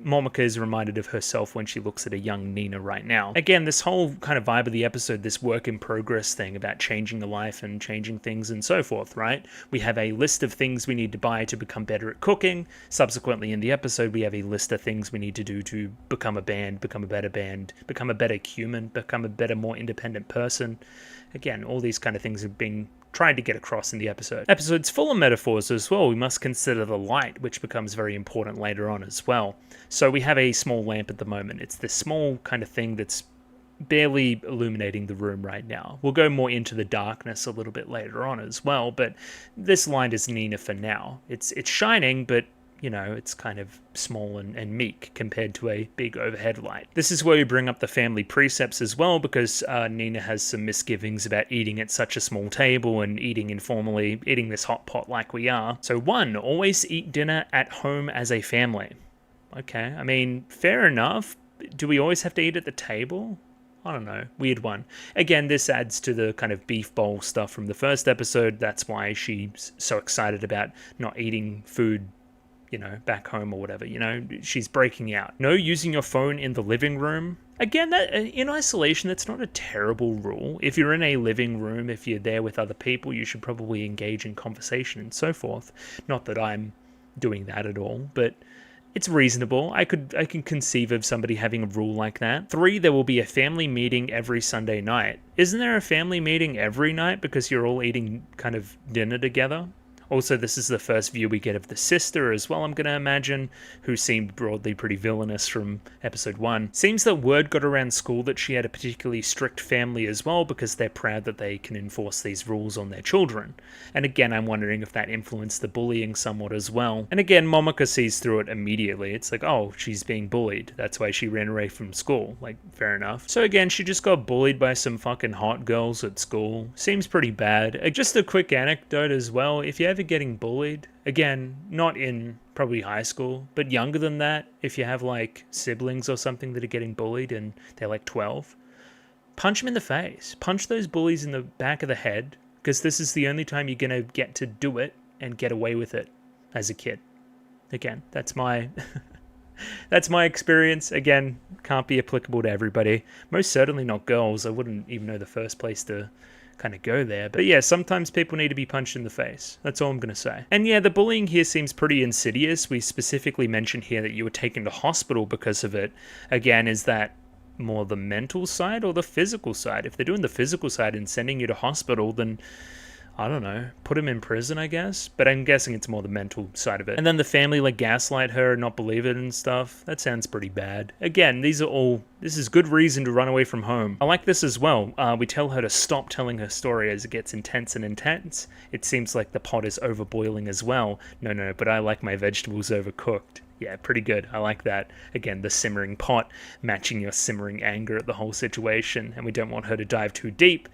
Momoko is reminded of herself when she looks at a young Nina right now. Again, this whole kind of vibe of the episode, this work in progress thing about changing a life and changing things and so forth, right? We have a list of things we need to buy to become better at cooking. Subsequently in the episode, we have a list of things we need to do to become a band, become a better human, become a better, more independent person. Again, all these kind of things have been tried to get across in the episode. Episode's full of metaphors as well. We must consider the light, which becomes very important later on as well. So we have a small lamp at the moment. It's this small kind of thing that's barely illuminating the room right now. We'll go more into the darkness a little bit later on as well, but this light is Nina for now. It's shining, but you know, it's kind of small and meek compared to a big overhead light. This is where we bring up the family precepts as well, because Nina has some misgivings about eating at such a small table and eating informally, eating this hot pot like we are. So 1, always eat dinner at home as a family. Okay, I mean, fair enough. Do we always have to eat at the table? I don't know. Weird one. Again, this adds to the kind of beef bowl stuff from the first episode. That's why she's so excited about not eating food, you know, back home or whatever, you know, she's breaking out. No using your phone in the living room. Again, that in isolation, that's not a terrible rule. If you're in a living room, if you're there with other people, you should probably engage in conversation and so forth. Not that I'm doing that at all, but it's reasonable. I can conceive of somebody having a rule like that. 3, there will be a family meeting every Sunday night. Isn't there a family meeting every night because you're all eating kind of dinner together? Also, this is the first view we get of the sister as well, I'm going to imagine, who seemed broadly pretty villainous from episode 1. Seems that word got around school that she had a particularly strict family as well, because they're proud that they can enforce these rules on their children. And again, I'm wondering if that influenced the bullying somewhat as well. And again, Momoko sees through it immediately. It's like, oh, she's being bullied. That's why she ran away from school. Like, fair enough. So again, she just got bullied by some fucking hot girls at school. Seems pretty bad. Just a quick anecdote as well. If you ever getting bullied, again, not in probably high school, but younger than that, if you have like siblings or something that are getting bullied and they're like 12, punch them in the face. Punch those bullies in the back of the head, because this is the only time you're going to get to do it and get away with it as a kid. Again, that's my that's my experience. Again, can't be applicable to everybody. Most certainly not girls. I wouldn't even know the first place to kind of go there. But yeah, sometimes people need to be punched in the face. That's all I'm going to say. And yeah, the bullying here seems pretty insidious. We specifically mentioned here that you were taken to hospital because of it. Again, is that more the mental side or the physical side? If they're doing the physical side and sending you to hospital, then I don't know, put him in prison, I guess. But I'm guessing it's more the mental side of it. And then the family like gaslight her and not believe it and stuff. That sounds pretty bad. Again, this is good reason to run away from home. I like this as well. We tell her to stop telling her story as it gets intense and intense. It seems like the pot is overboiling as well. No, but I like my vegetables overcooked. Yeah, pretty good. I like that. Again, the simmering pot matching your simmering anger at the whole situation. And we don't want her to dive too deep.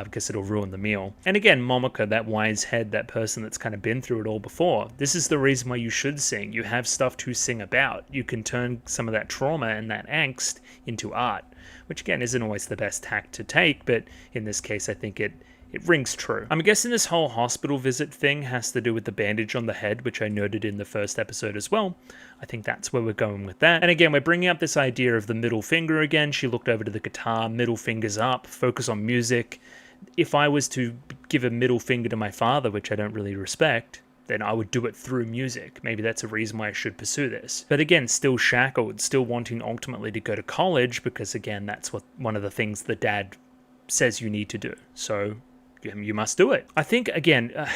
Because it'll ruin the meal. And again, Momoko, that wise head, that person that's kind of been through it all before, this is the reason why you should sing. You have stuff to sing about. You can turn some of that trauma and that angst into art, which again isn't always the best tack to take, but in this case I think it rings true. I'm guessing this whole hospital visit thing has to do with the bandage on the head, which I noted in the first episode as well. I think that's where we're going with that. And again, we're bringing up this idea of the middle finger again. She looked over to the guitar, middle fingers up, focus on music. If I was to give a middle finger to my father, which I don't really respect, then I would do it through music. Maybe that's a reason why I should pursue this. But again, still shackled, still wanting ultimately to go to college, because again, that's one of the things the dad says you need to do. So you must do it. I think, again,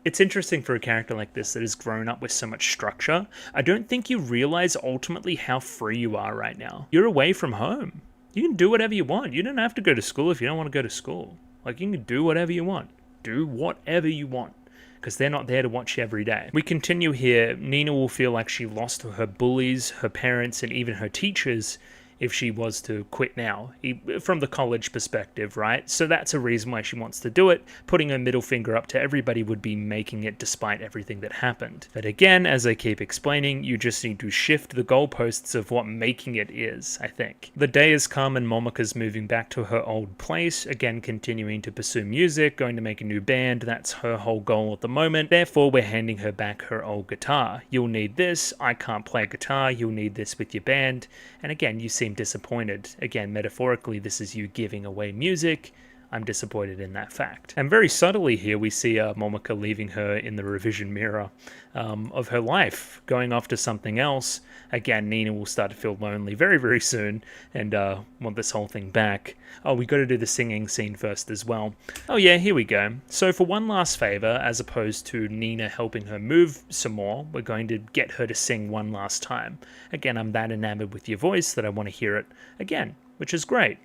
it's interesting for a character like this that has grown up with so much structure. I don't think you realize ultimately how free you are right now. You're away from home. You can do whatever you want. You don't have to go to school if you don't want to go to school. Like, you can do whatever you want. Do whatever you want. Because they're not there to watch you every day. We continue here. Nina will feel like she lost to her bullies, her parents, and even her teachers if she was to quit now, from the college perspective, right? So that's a reason why she wants to do it. Putting her middle finger up to everybody would be making it despite everything that happened. But again, as I keep explaining, you just need to shift the goalposts of what making it is, I think. The day has come and Momoka's moving back to her old place, again continuing to pursue music, going to make a new band. That's her whole goal at the moment. Therefore, we're handing her back her old guitar. You'll need this. I can't play guitar. You'll need this with your band. And again, you seem disappointed. Again, metaphorically, this is you giving away music. I'm disappointed in that fact. And very subtly here, we see Momoka leaving her in the revision mirror of her life, going off to something else. Again, Nina will start to feel lonely very, very soon and want this whole thing back. Oh, we got to do the singing scene first as well. Oh yeah, here we go. So for one last favor, as opposed to Nina helping her move some more, we're going to get her to sing one last time. Again, I'm that enamored with your voice that I want to hear it again, which is great.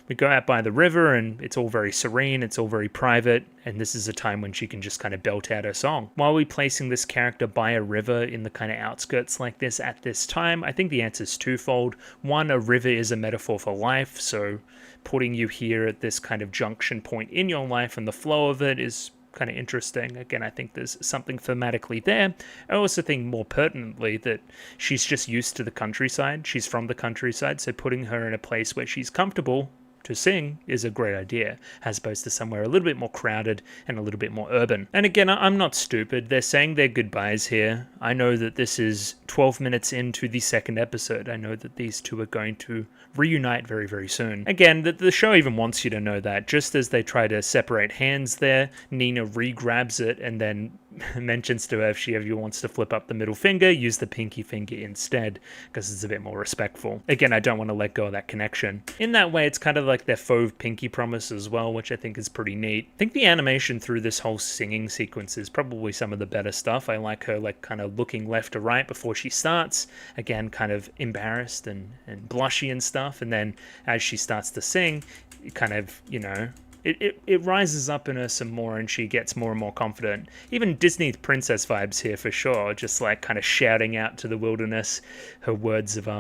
We go out by the river and it's all very serene, it's all very private, and this is a time when she can just kind of belt out her song. Why are we placing this character by a river in the kind of outskirts like this at this time? I think the answer is twofold. One, a river is a metaphor for life, so putting you here at this kind of junction point in your life and the flow of it is kind of interesting. Again, I think there's something thematically there. I also think more pertinently that she's just used to the countryside. She's from the countryside, so putting her in a place where she's comfortable to sing is a great idea, as opposed to somewhere a little bit more crowded and a little bit more urban. And again, I'm not stupid. They're saying their goodbyes here. I know that this is 12 minutes into the second episode. I know that these two are going to reunite very, very soon. Again, the show even wants you to know that. Just as they try to separate hands there, Nina re-grabs it and then mentions to her if she ever wants to flip up the middle finger, use the pinky finger instead, because it's a bit more respectful. Again, I don't want to let go of that connection. In that way, it's kind of like their faux pinky promise as well, which I think is pretty neat. I think the animation through this whole singing sequence is probably some of the better stuff. I like her like kind of looking left to right before she starts, again kind of embarrassed and blushy and stuff, and then as she starts to sing, it kind of, you know, It rises up in her some more and she gets more and more confident. Even Disney princess vibes here for sure, just like kind of shouting out to the wilderness her words of, I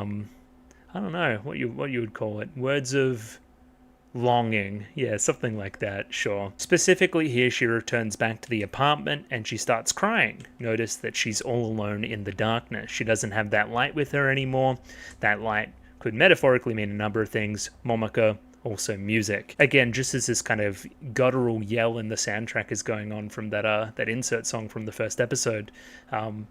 don't know, what you would call it, words of longing. Yeah, something like that, sure. Specifically here, she returns back to the apartment and she starts crying. Notice that she's all alone in the darkness. She doesn't have that light with her anymore. That light could metaphorically mean a number of things. Momoka, also music. Again, just as this kind of guttural yell in the soundtrack is going on from that insert song from the first episode.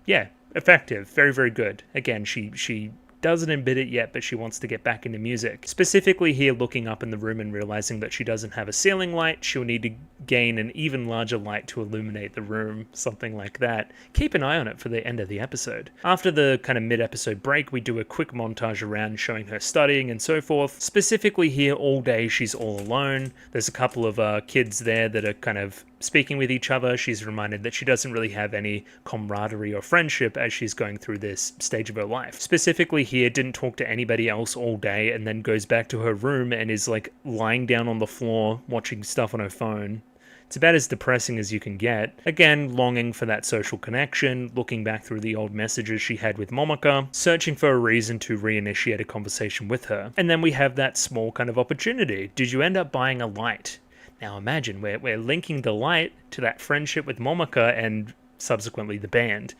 Yeah, effective. Very, very good. Again, she doesn't embed it yet, but she wants to get back into music. Specifically here, looking up in the room and realizing that she doesn't have a ceiling light, she'll need to gain an even larger light to illuminate the room, something like that. Keep an eye on it for the end of the episode. After the kind of mid-episode break, we do a quick montage around showing her studying and so forth. Specifically here, all day she's all alone. There's a couple of kids there that are kind of speaking with each other. She's reminded that she doesn't really have any camaraderie or friendship as she's going through this stage of her life. Specifically here, didn't talk to anybody else all day and then goes back to her room and is like lying down on the floor watching stuff on her phone. It's about as depressing as you can get. Again, longing for that social connection, looking back through the old messages she had with Momoka, searching for a reason to reinitiate a conversation with her. And then we have that small kind of opportunity. Did you end up buying a light? Now imagine, we're linking the light to that friendship with Momoka and subsequently the band.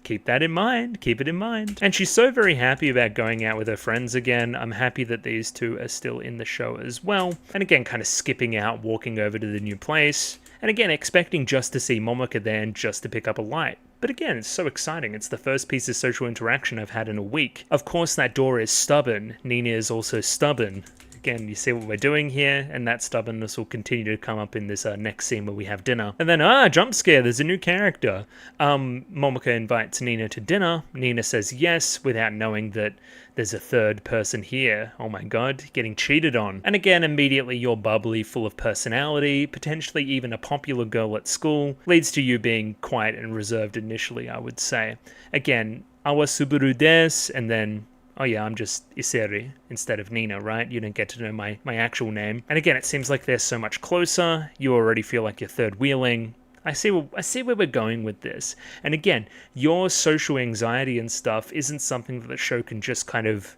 Keep that in mind, keep it in mind. And she's so very happy about going out with her friends again. I'm happy that these two are still in the show as well. And again, kind of skipping out, walking over to the new place. And again, expecting just to see Momoka there and just to pick up a light. But again, it's so exciting. It's the first piece of social interaction I've had in a week. Of course, that door is stubborn. Nina is also stubborn. Again, you see what we're doing here, and that stubbornness will continue to come up in this next scene where we have dinner. And then, jump scare, there's a new character. Momoka invites Nina to dinner. Nina says yes, without knowing that there's a third person here. Oh my god, getting cheated on. And again, immediately you're bubbly, full of personality, potentially even a popular girl at school, leads to you being quiet and reserved initially, I would say. Again, awa Subaru desu, and then oh yeah, I'm just Iseri instead of Nina, right? You don't get to know my actual name. And again, it seems like they're so much closer. You already feel like you're third wheeling. I see where we're going with this. And again, your social anxiety and stuff isn't something that the show can just kind of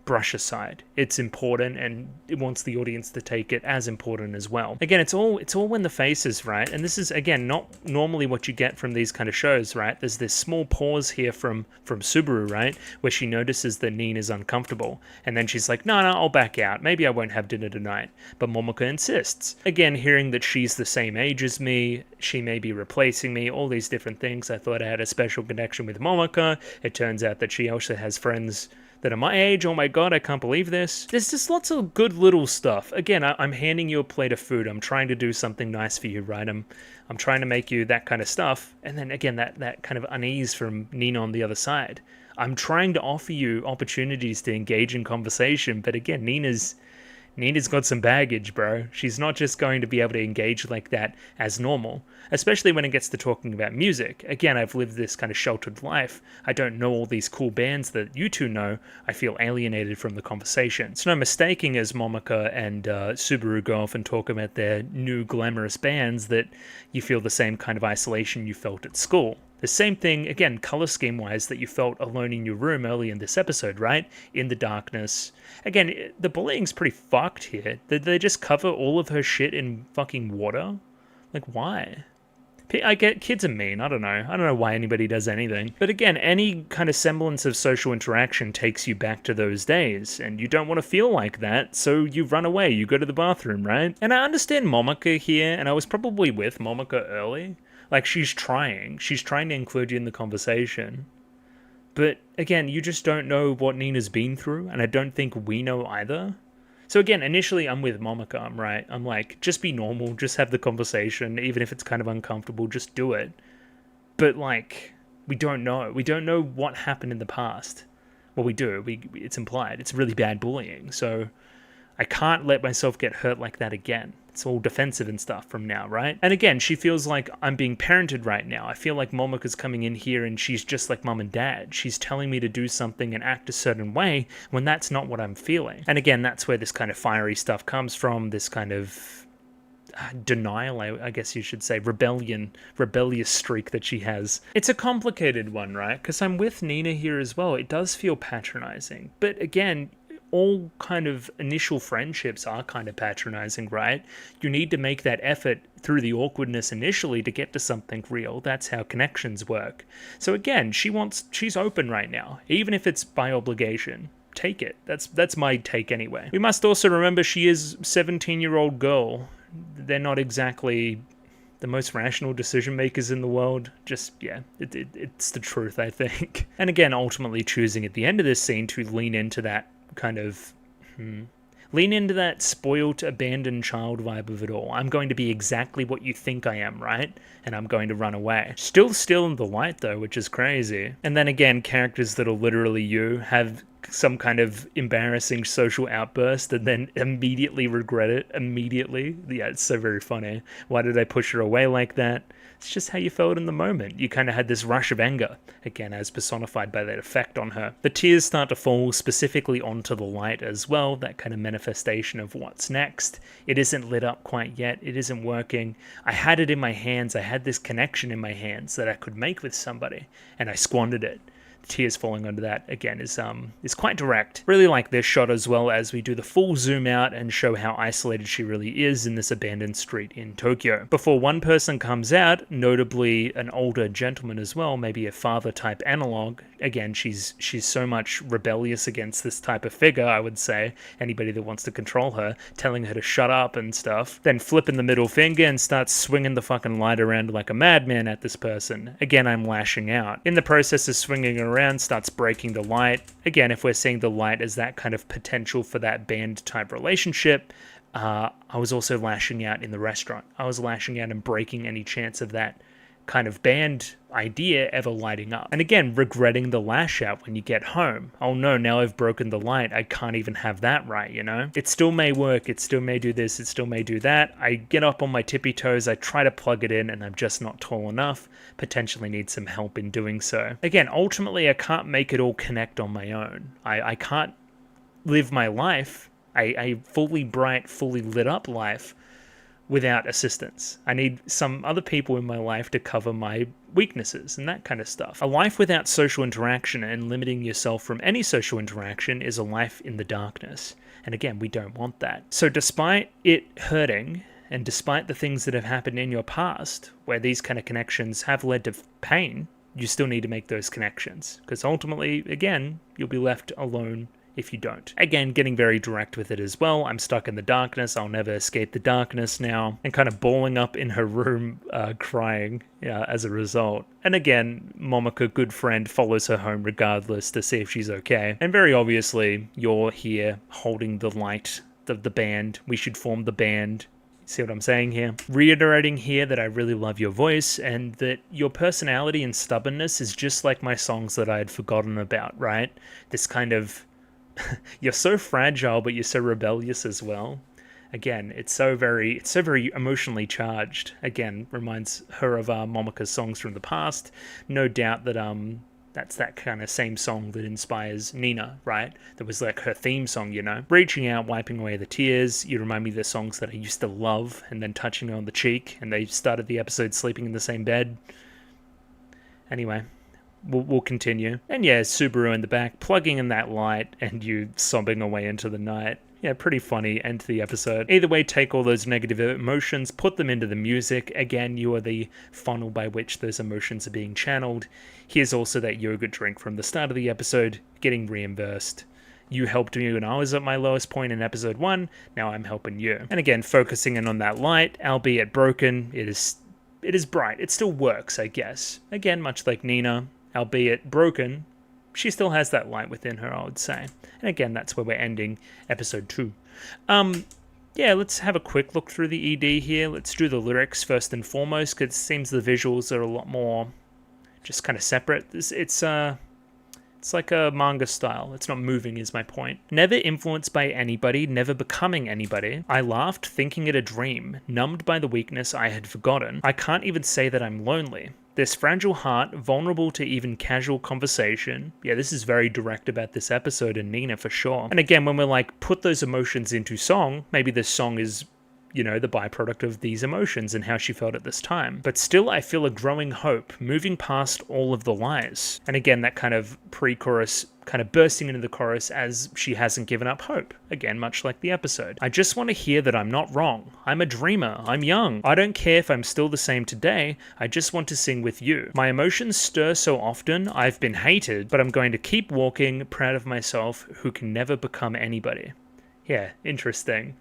brush aside. It's important, and it wants the audience to take it as important as well. Again, it's all in the faces, right? And this is, again, not normally what you get from these kind of shows, right? There's this small pause here from Subaru, right? Where she notices that Nina's uncomfortable. And then she's like, no, I'll back out. Maybe I won't have dinner tonight. But Momoka insists. Again, hearing that she's the same age as me, she may be replacing me, all these different things. I thought I had a special connection with Momoka. It turns out that she also has friends that are my age. Oh my god, I can't believe this. There's just lots of good little stuff. Again, I'm handing you a plate of food. I'm trying to do something nice for you, right? I'm trying to make you that kind of stuff. And then again, that kind of unease from Nina on the other side. I'm trying to offer you opportunities to engage in conversation, but again, Nina's got some baggage, bro. She's not just going to be able to engage like that as normal, especially when it gets to talking about music. Again, I've lived this kind of sheltered life. I don't know all these cool bands that you two know. I feel alienated from the conversation. It's no mistaking as Momoka and Subaru go off and talk about their new glamorous bands that you feel the same kind of isolation you felt at school. The same thing, again, color scheme wise, that you felt alone in your room early in this episode, right? In the darkness. Again, the bullying's pretty fucked here. Did they just cover all of her shit in fucking water? Like, why? I get kids are mean. I don't know why anybody does anything. But again, any kind of semblance of social interaction takes you back to those days, and you don't want to feel like that, so you run away. You go to the bathroom, right? And I understand Momoka here, and I was probably with Momoka early. Like, she's trying to include you in the conversation. But again, you just don't know what Nina's been through, and I don't think we know either. So again, initially I'm with Momoka, right? I'm like, just be normal, just have the conversation, even if it's kind of uncomfortable, just do it. But like, we don't know. We don't know what happened in the past. Well, we do. It's implied. It's really bad bullying. So I can't let myself get hurt like that again. It's all defensive and stuff from now, right? And again, she feels like I'm being parented right now. I feel like Momoka's coming in here and she's just like mom and dad. She's telling me to do something and act a certain way when that's not what I'm feeling. And again, that's where this kind of fiery stuff comes from, this kind of denial, I guess you should say, rebellious streak that she has. It's a complicated one, right? Because I'm with Nina here as well. It does feel patronizing. But again, all kind of initial friendships are kind of patronizing, right? You need to make that effort through the awkwardness initially to get to something real. That's how connections work. So again, she's open right now, even if it's by obligation. Take it. That's my take anyway. We must also remember she is a 17-year-old girl. They're not exactly the most rational decision makers in the world. Just, yeah, it's the truth, I think. And again, ultimately choosing at the end of this scene to lean into that kind of lean into that spoiled, abandoned child vibe of it all. I'm going to be exactly what you think I am, right? And I'm going to run away. Still in the light though, which is crazy. And then again, characters that are literally you have some kind of embarrassing social outburst and then immediately regret it immediately. Yeah, it's so very funny. Why did I push her away like that? It's just how you felt in the moment. You kind of had this rush of anger, again, as personified by that effect on her. The tears start to fall specifically onto the light as well, that kind of manifestation of what's next. It isn't lit up quite yet. It isn't working. I had it in my hands. I had this connection in my hands that I could make with somebody, and I squandered it. Tears falling onto that again is quite direct. Really like this shot as well, as we do the full zoom out and show how isolated she really is in this abandoned street in Tokyo. Before one person comes out, notably an older gentleman as well, maybe a father type analog. Again, she's so much rebellious against this type of figure, I would say. Anybody that wants to control her, telling her to shut up and stuff. Then flipping the middle finger and starts swinging the fucking light around like a madman at this person. Again, I'm lashing out. In the process of swinging around, starts breaking the light. Again, if we're seeing the light as that kind of potential for that band type relationship, I was also lashing out in the restaurant. I was lashing out and breaking any chance of that kind of band idea ever lighting up. And again, regretting the lash out when you get home. Oh no, now I've broken the light. I can't even have that right, you know? It still may work. It still may do this. It still may do that. I get up on my tippy toes. I try to plug it in and I'm just not tall enough. Potentially need some help in doing so. Again, ultimately, I can't make it all connect on my own. I can't live my life, a fully bright, fully lit up life, without assistance. I need some other people in my life to cover my weaknesses and that kind of stuff. A life without social interaction and limiting yourself from any social interaction is a life in the darkness. And again, we don't want that. So despite it hurting, and despite the things that have happened in your past, where these kind of connections have led to pain, you still need to make those connections. Because ultimately, again, you'll be left alone if you don't. Again, getting very direct with it as well. I'm stuck in the darkness. I'll never escape the darkness now. And kind of balling up in her room, crying as a result. And again, Momoko, good friend, follows her home regardless to see if she's okay. And very obviously, you're here holding the light of the band. We should form the band. See what I'm saying here? Reiterating here that I really love your voice and that your personality and stubbornness is just like my songs that I had forgotten about, right? This kind of you're so fragile, but you're so rebellious as well. Again, it's so very emotionally charged. Again, reminds her of Momoko's songs from the past. No doubt that that's that kind of same song that inspires Nina, right? That was like her theme song, you know? Reaching out, wiping away the tears. You remind me of the songs that I used to love, and then touching her on the cheek, and they started the episode sleeping in the same bed. Anyway. We'll continue. And yeah, Subaru in the back, plugging in that light and you sobbing away into the night. Yeah, pretty funny end to the episode. Either way, take all those negative emotions, put them into the music. Again, you are the funnel by which those emotions are being channeled. Here's also that yogurt drink from the start of the episode, getting reimbursed. You helped me when I was at my lowest point in episode 1, now I'm helping you. And again, focusing in on that light, albeit broken, it is bright. It still works, I guess. Again, much like Nina, albeit broken, she still has that light within her, I would say. And again, that's where we're ending episode 2. Yeah, let's have a quick look through the ED here. Let's do the lyrics first and foremost, because it seems the visuals are a lot more just kind of separate. It's like a manga style. It's not moving is my point. Never influenced by anybody, never becoming anybody. I laughed, thinking it a dream, numbed by the weakness I had forgotten. I can't even say that I'm lonely. This fragile heart, vulnerable to even casual conversation. Yeah, this is very direct about this episode and Nina for sure. And again, when we're like, put those emotions into song, maybe this song is, you know, the byproduct of these emotions and how she felt at this time. But still, I feel a growing hope, moving past all of the lies. And again, that kind of pre-chorus kind of bursting into the chorus as she hasn't given up hope. Again, much like the episode. I just want to hear that I'm not wrong. I'm a dreamer. I'm young. I don't care if I'm still the same today. I just want to sing with you. My emotions stir so often. I've been hated, but I'm going to keep walking, proud of myself, who can never become anybody. Yeah, interesting.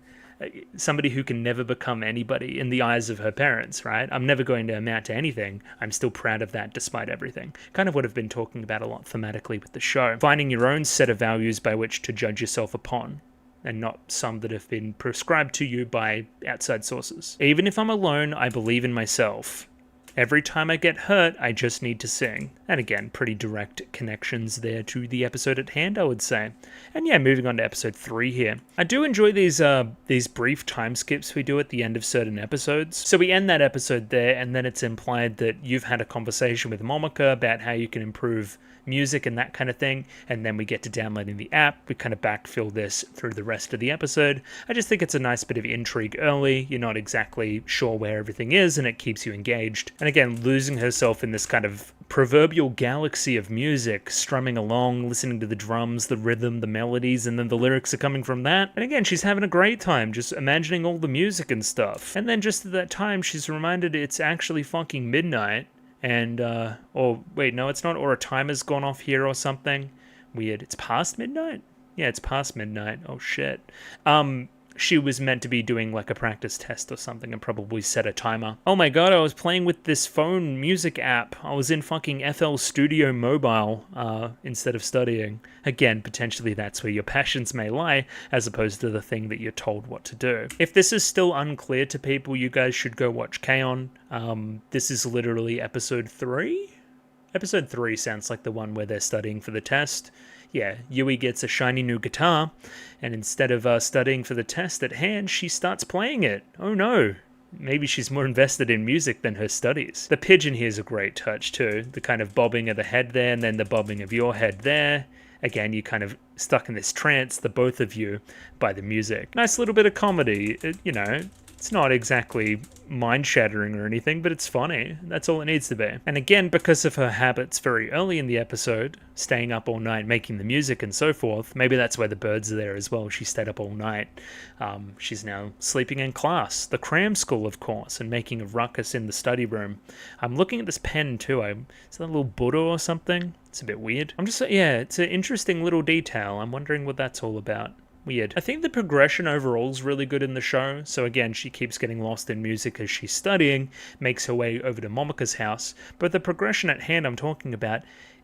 Somebody who can never become anybody in the eyes of her parents, right? I'm never going to amount to anything. I'm still proud of that despite everything. Kind of what I've been talking about a lot thematically with the show. Finding your own set of values by which to judge yourself upon, and not some that have been prescribed to you by outside sources. Even if I'm alone, I believe in myself. Every time I get hurt, I just need to sing. And again, pretty direct connections there to the episode at hand, I would say. And yeah, moving on to episode 3 here. I do enjoy these brief time skips we do at the end of certain episodes. So we end that episode there, and then it's implied that you've had a conversation with Momoka about how you can improve music and that kind of thing, and then we get to downloading the app. We kind of backfill this through the rest of the episode. I just think it's a nice bit of intrigue early. You're not exactly sure where everything is, and it keeps you engaged. And again, losing herself in this kind of proverbial galaxy of music, strumming along, listening to the drums, the rhythm, the melodies, and then the lyrics are coming from that. And again, she's having a great time just imagining all the music and stuff. And then just at that time, she's reminded it's actually fucking midnight. And, or wait, no, it's not, or a timer's gone off here or something. Weird. It's past midnight? Yeah, it's past midnight. Oh, shit. She was meant to be doing like a practice test or something and probably set a timer. Oh my god, I was playing with this phone music app. I was in fucking FL Studio Mobile instead of studying. Again, potentially that's where your passions may lie, as opposed to the thing that you're told what to do. If this is still unclear to people, you guys should go watch K-On! This is literally episode 3? Episode 3 sounds like the one where they're studying for the test. Yeah, Yui gets a shiny new guitar, and instead of studying for the test at hand, she starts playing it. Oh no. Maybe she's more invested in music than her studies. The pigeon here is a great touch too. The kind of bobbing of the head there, and then the bobbing of your head there. Again, you kind of stuck in this trance, the both of you, by the music. Nice little bit of comedy, you know. It's not exactly mind-shattering or anything, but it's funny. That's all it needs to be. And again, because of her habits very early in the episode, staying up all night, making the music and so forth, maybe that's why the birds are there as well. She stayed up all night. She's now sleeping in class, the cram school, of course, and making a ruckus in the study room. I'm looking at this pen too. Is that a little Buddha or something? It's a bit weird. Yeah, it's an interesting little detail. I'm wondering what that's all about. Weird. I think the progression overall is really good in the show. So again, she keeps getting lost in music as she's studying, makes her way over to Momoka's house. But the progression at hand I'm talking about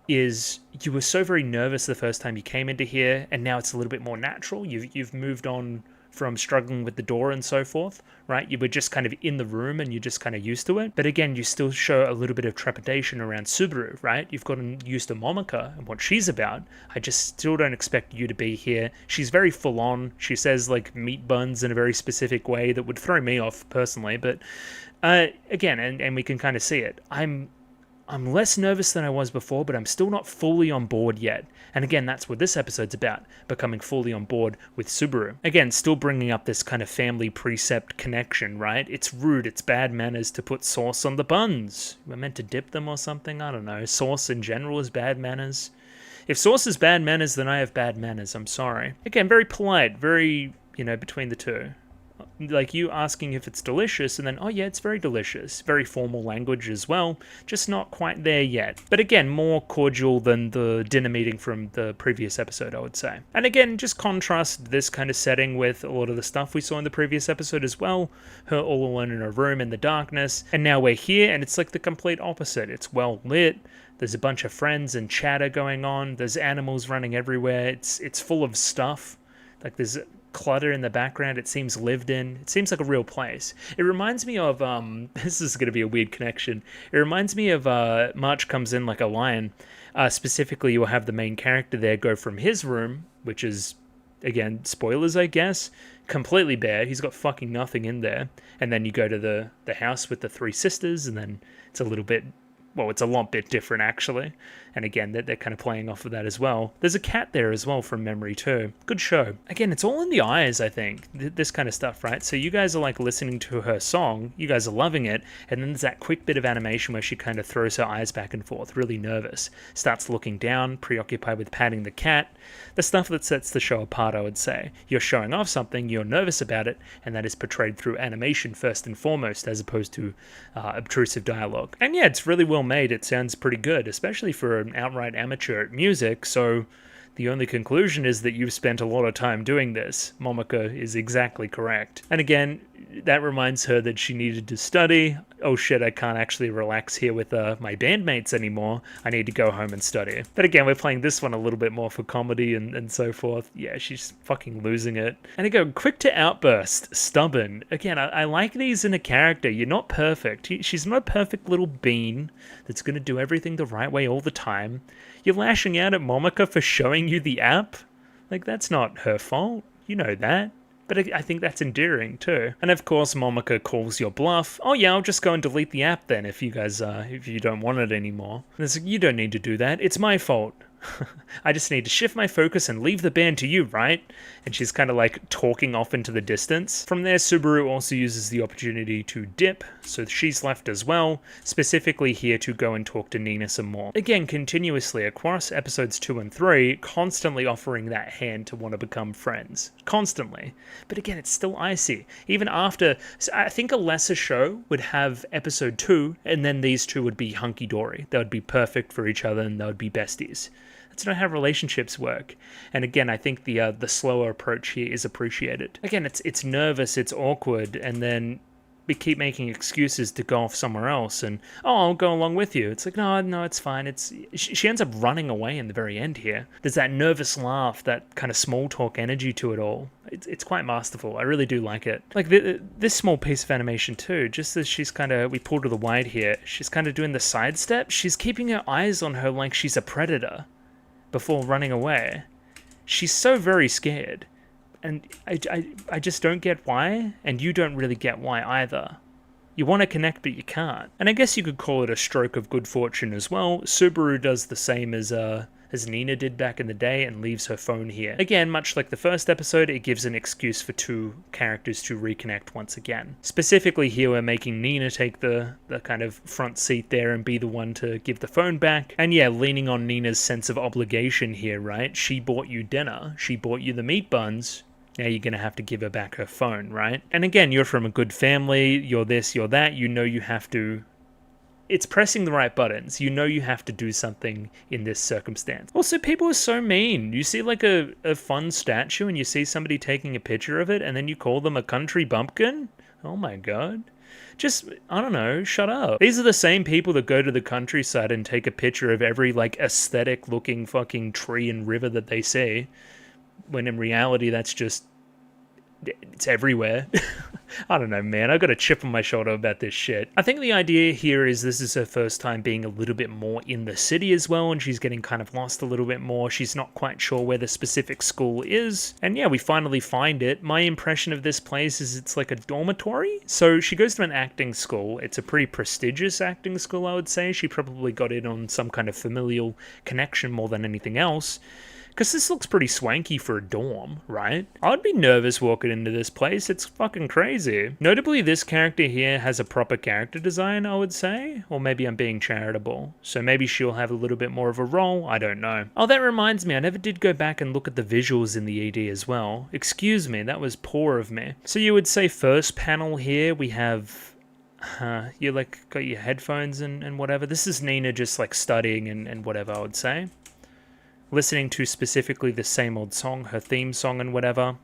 is you were so very nervous the first time you came into here, and now it's a little bit more natural. You've moved on from struggling with the door and so forth, right? You were just kind of in the room and you're just kind of used to it. But again, you still show a little bit of trepidation around Subaru, right? You've gotten used to Momoka and what she's about. I just still don't expect you to be here. She's very full on. She says like meat buns in a very specific way that would throw me off personally. But again, and we can kind of see it. I'm less nervous than I was before, but I'm still not fully on board yet. And again, that's what this episode's about, becoming fully on board with Subaru. Again, still bringing up this kind of family precept connection, right? It's rude, it's bad manners to put sauce on the buns. We're meant to dip them or something? I don't know. Sauce in general is bad manners. If sauce is bad manners, then I have bad manners. I'm sorry. Again, very polite, very, between the two. Like you asking if it's delicious and then, oh yeah, it's very delicious. Very formal language as well, just not quite there yet. But again, more cordial than the dinner meeting from the previous episode, I would say. And again, just contrast this kind of setting with a lot of the stuff we saw in the previous episode as well. Her all alone in her room in the darkness. And now we're here and it's like the complete opposite. It's well lit. There's a bunch of friends and chatter going on. There's animals running everywhere. It's full of stuff. Like there's clutter in the background. It seems lived in. It seems like a real place. It reminds me of this is going to be a weird connection. It reminds me of March Comes In Like a Lion. Specifically, you'll have the main character there go from his room, which is, again, spoilers, I guess, completely bare. He's got fucking nothing in there. And then you go to the house with the three sisters, and then it's a little bit, well, it's a lot bit different, actually. And again, they're kind of playing off of that as well. There's a cat there as well from memory, too. Good show. Again, it's all in the eyes, I think, this kind of stuff, right? So you guys are, like, listening to her song. You guys are loving it. And then there's that quick bit of animation where she kind of throws her eyes back and forth, really nervous. Starts looking down, preoccupied with patting the cat. The stuff that sets the show apart, I would say. You're showing off something, you're nervous about it, and that is portrayed through animation first and foremost, as opposed to obtrusive dialogue. And yeah, it's really well made. It sounds pretty good, especially for an outright amateur at music, so the only conclusion is that you've spent a lot of time doing this. Momoka is exactly correct. And again, that reminds her that she needed to study. oh shit, I can't actually relax here with my bandmates anymore. I need to go home and study. But again, we're playing this one a little bit more for comedy and so forth. Yeah, she's fucking losing it. And again, quick to outburst, stubborn. Again, I like these in a character. You're not perfect. She's not a perfect little bean that's going to do everything the right way all the time. You're lashing out at Momika for showing you the app. Like, that's not her fault. You know that. But I think that's endearing too. And of course, Momika calls your bluff. Oh yeah, I'll just go and delete the app then if you guys, if you don't want it anymore. And it's like, you don't need to do that. It's my fault. I just need to shift my focus and leave the band to you, right? And she's kind of like talking off into the distance. From there, Subaru also uses the opportunity to dip, so she's left as well, specifically here to go and talk to Nina some more. Again, continuously across episodes 2 and 3, constantly offering that hand to want to become friends. Constantly. But again, it's still icy. Even after, I think a lesser show would have episode 2, and then these two would be hunky-dory. They would be perfect for each other, and they would be besties. That's not how relationships work. And again, I think the slower approach here is appreciated. Again, it's nervous, it's awkward, and then we keep making excuses to go off somewhere else. And oh, I'll go along with you. It's like no, it's fine. She ends up running away in the very end here. There's that nervous laugh, that kind of small talk energy to it all. It's quite masterful. I really do like it. Like this small piece of animation too. Just as she's kind of, we pull to the wide here. She's kind of doing the sidestep. She's keeping her eyes on her like she's a predator before running away. She's so very scared. And I just don't get why, and you don't really get why either. You want to connect, but you can't. And I guess you could call it a stroke of good fortune as well. Subaru does the same as Nina did back in the day and leaves her phone here. Again, much like the first episode, it gives an excuse for two characters to reconnect once again. Specifically here, we're making Nina take the kind of front seat there and be the one to give the phone back. And yeah, leaning on Nina's sense of obligation here, right? She bought you dinner. She bought you the meat buns. Now you're going to have to give her back her phone, right? And again, you're from a good family. You're this, you're that. You know you have to... It's pressing the right buttons. You know you have to do something in this circumstance. Also, people are so mean. You see like a fun statue and you see somebody taking a picture of it and then you call them a country bumpkin? Oh my god. Just, I don't know, shut up. These are the same people that go to the countryside and take a picture of every like aesthetic looking fucking tree and river that they see. When in reality, that's just... it's everywhere. I don't know, man. I've got a chip on my shoulder about this shit. I think the idea here is this is her first time being a little bit more in the city as well, and she's getting kind of lost a little bit more. She's not quite sure where the specific school is. And yeah, we finally find it. My impression of this place is it's like a dormitory. So she goes to an acting school. It's a pretty prestigious acting school, I would say. She probably got in on some kind of familial connection more than anything else. Because this looks pretty swanky for a dorm, right? I'd be nervous walking into this place. It's fucking crazy. Notably, this character here has a proper character design, I would say. Or maybe I'm being charitable. So maybe she'll have a little bit more of a role. I don't know. Oh, that reminds me. I never did go back and look at the visuals in the ED as well. Excuse me. That was poor of me. So you would say first panel here, we have... you like got your headphones and whatever. This is Nina just like studying and whatever, I would say. Listening to specifically the same old song, her theme song and whatever.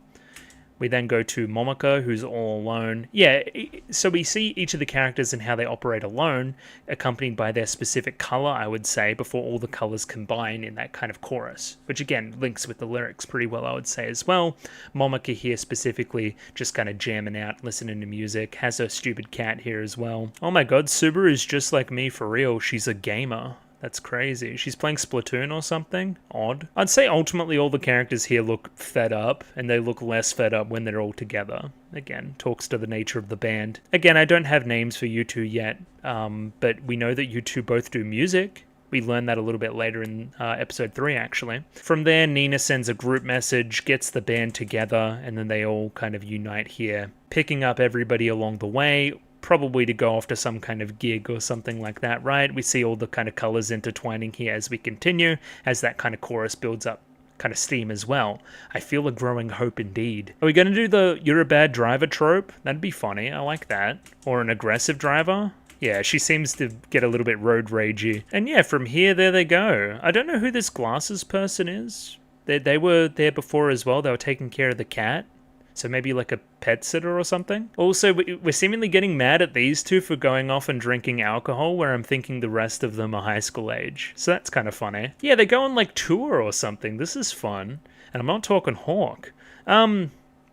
We then go to Momika, who's all alone. Yeah, so we see each of the characters and how they operate alone, accompanied by their specific color, I would say, before all the colors combine in that kind of chorus, which again links with the lyrics pretty well, I would say as well. Momika here specifically just kind of jamming out, listening to music, has her stupid cat here as well. Oh my god, Subaru is just like me for real. She's a gamer. That's crazy. She's playing Splatoon or something? Odd. I'd say ultimately all the characters here look fed up, and they look less fed up when they're all together. Again, talks to the nature of the band. Again, I don't have names for you two yet, but we know that you two both do music. We learn that a little bit later in episode 3, actually. From there, Nina sends a group message, gets the band together, and then they all kind of unite here, picking up everybody along the way, probably to go off to some kind of gig or something like that, right? We see all the kind of colors intertwining here as we continue, as that kind of chorus builds up kind of steam as well. I feel a growing hope indeed. Are we going to do the you're a bad driver trope? That'd be funny. I like that. Or an aggressive driver? Yeah, she seems to get a little bit road ragey. And yeah, from here, there they go. I don't know who this glasses person is. They were there before as well. They were taking care of the cat. So maybe like a pet sitter or something? Also, we're seemingly getting mad at these two for going off and drinking alcohol, where I'm thinking the rest of them are high school age. So that's kind of funny. Yeah, they go on like tour or something. This is fun. And I'm not talking Hawk.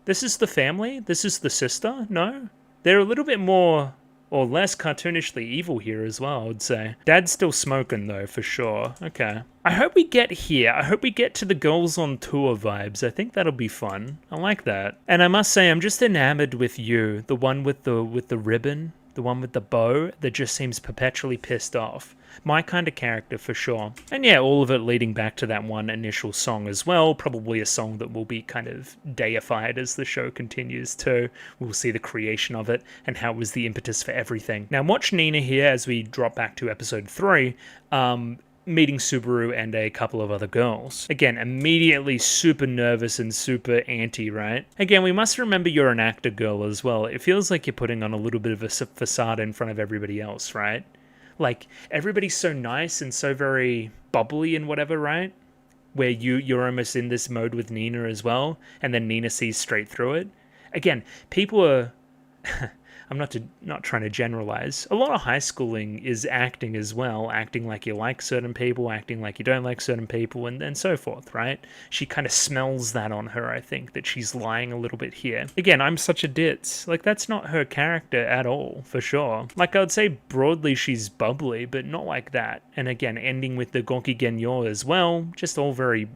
This is the family? This is the sister? No? They're a little bit more or less cartoonishly evil here as well, I would say. Dad's still smoking though, for sure. Okay. I hope we get here. I hope we get to the girls on tour vibes. I think that'll be fun. I like that. And I must say, I'm just enamored with you. The one with the ribbon, the one with the bow that just seems perpetually pissed off. My kind of character for sure. And yeah, all of it leading back to that one initial song as well. Probably a song that will be kind of deified as the show continues too. We'll see the creation of it and how it was the impetus for everything. Now watch Nina here as we drop back to episode 3. Meeting Subaru and a couple of other girls. Again, immediately super nervous and super anti, right? Again, we must remember you're an actor girl as well. It feels like you're putting on a little bit of a facade in front of everybody else, right? Like, everybody's so nice and so very bubbly and whatever, right? Where you're almost in this mode with Nina as well, and then Nina sees straight through it. Again, people are... I'm not trying to generalize. A lot of high schooling is acting as well, acting like you like certain people, acting like you don't like certain people, and so forth, right? She kind of smells that on her, I think, that she's lying a little bit here. Again, I'm such a ditz. Like, that's not her character at all, for sure. Like, I would say broadly she's bubbly, but not like that. And again, ending with the Gonki Genyo as well, just all very,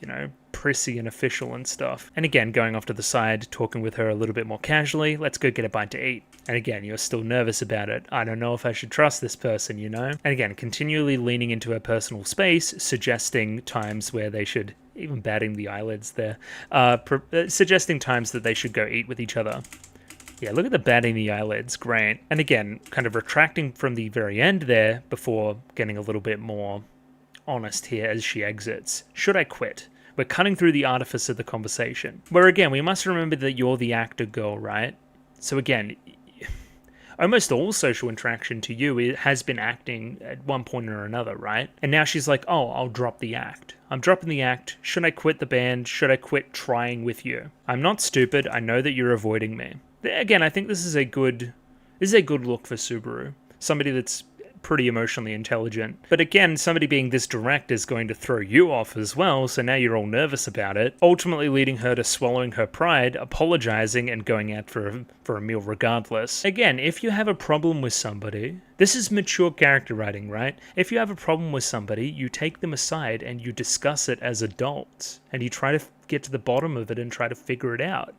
you know, prissy and official and stuff. And again, going off to the side, talking with her a little bit more casually, let's go get a bite to eat. And again, you're still nervous about it. I don't know if I should trust this person, you know? And again, continually leaning into her personal space, suggesting times where they should, even batting the eyelids there, suggesting times that they should go eat with each other. Yeah, look at the batting the eyelids, great. And again, kind of retracting from the very end there before getting a little bit more honest here as she exits. Should I quit? We're cutting through the artifice of the conversation. Where again, we must remember that you're the actor girl, right? So again, almost all social interaction to you has been acting at one point or another, right? And now she's like, oh, I'll drop the act. I'm dropping the act. Should I quit the band? Should I quit trying with you? I'm not stupid. I know that you're avoiding me. Again, I think this is a good look for Subaru. Somebody that's pretty emotionally intelligent. But again, somebody being this direct is going to throw you off as well, so now you're all nervous about it, ultimately leading her to swallowing her pride, apologizing, and going out for a meal regardless. Again, if you have a problem with somebody, this is mature character writing, right? If you have a problem with somebody, you take them aside and you discuss it as adults, and you try to get to the bottom of it and try to figure it out.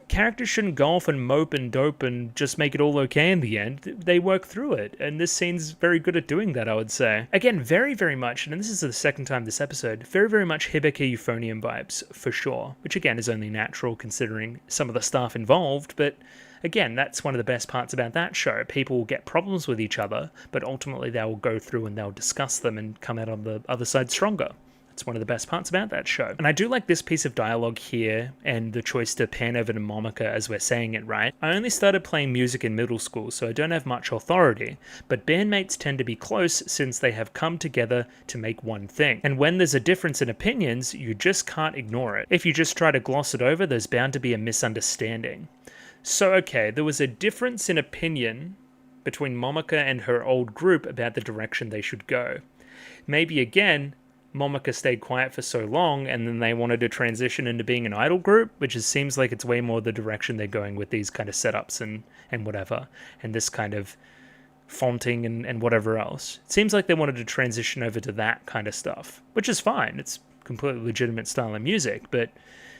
Characters shouldn't go off and mope and dope and just make it all okay in the end. They work through it, and this scene's very good at doing that, I would say. Again, very, very much, and this is the second time this episode, very, very much Hibike Euphonium vibes, for sure. Which again is only natural considering some of the staff involved, but again, that's one of the best parts about that show. People will get problems with each other, but ultimately they will go through and they'll discuss them and come out on the other side stronger. It's one of the best parts about that show. And I do like this piece of dialogue here and the choice to pan over to Momika as we're saying it, right? I only started playing music in middle school, so I don't have much authority, but bandmates tend to be close since they have come together to make one thing. And when there's a difference in opinions, you just can't ignore it. If you just try to gloss it over, there's bound to be a misunderstanding. So okay, there was a difference in opinion between Momika and her old group about the direction they should go. Maybe again, Momika stayed quiet for so long, and then they wanted to transition into being an idol group, which seems like it's way more the direction they're going with these kind of setups and whatever, and this kind of fonting and whatever else. It seems like they wanted to transition over to that kind of stuff, which is fine. It's completely legitimate style of music, but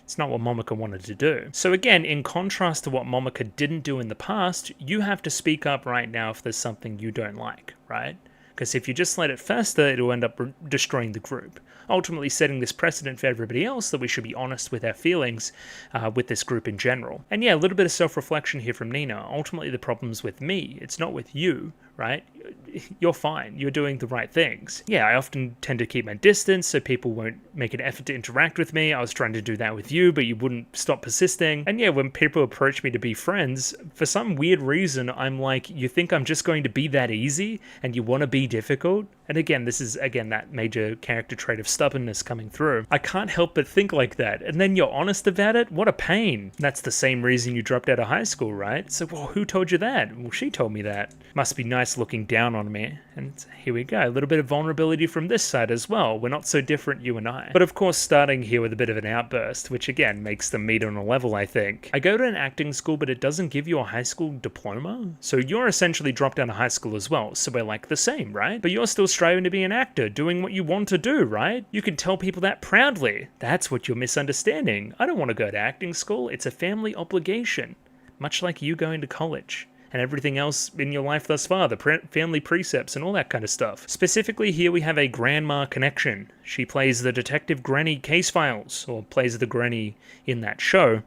it's not what Momika wanted to do. So again, in contrast to what Momika didn't do in the past, you have to speak up right now if there's something you don't like, right? Because if you just let it fester, it'll end up destroying the group. Ultimately setting this precedent for everybody else that we should be honest with our feelings with this group in general. And yeah, a little bit of self-reflection here from Nina. Ultimately the problem's with me, it's not with you, right? you're fine. You're doing the right things. Yeah, I often tend to keep my distance so people won't make an effort to interact with me. I was trying to do that with you, but you wouldn't stop persisting. And yeah, when people approach me to be friends, for some weird reason, I'm like, you think I'm just going to be that easy and you want to be difficult? And again, this is, that major character trait of stubbornness coming through. I can't help but think like that. And then you're honest about it? What a pain. That's the same reason you dropped out of high school, right? So, well, who told you that? Well, she told me that. Must be nice looking down on me. And here we go. A little bit of vulnerability from this side as well. We're not so different, you and I. But of course, starting here with a bit of an outburst, which again makes them meet on a level, I think. I go to an acting school, but it doesn't give you a high school diploma. So you're essentially dropped out of high school as well. So we're like the same, right? But you're still striving to be an actor, doing what you want to do, right? You can tell people that proudly. That's what you're misunderstanding. I don't want to go to acting school. It's a family obligation, much like you going to college and everything else in your life thus far, the family precepts and all that kind of stuff. Specifically here we have a grandma connection. She plays the Detective Granny case files, or plays the granny in that show.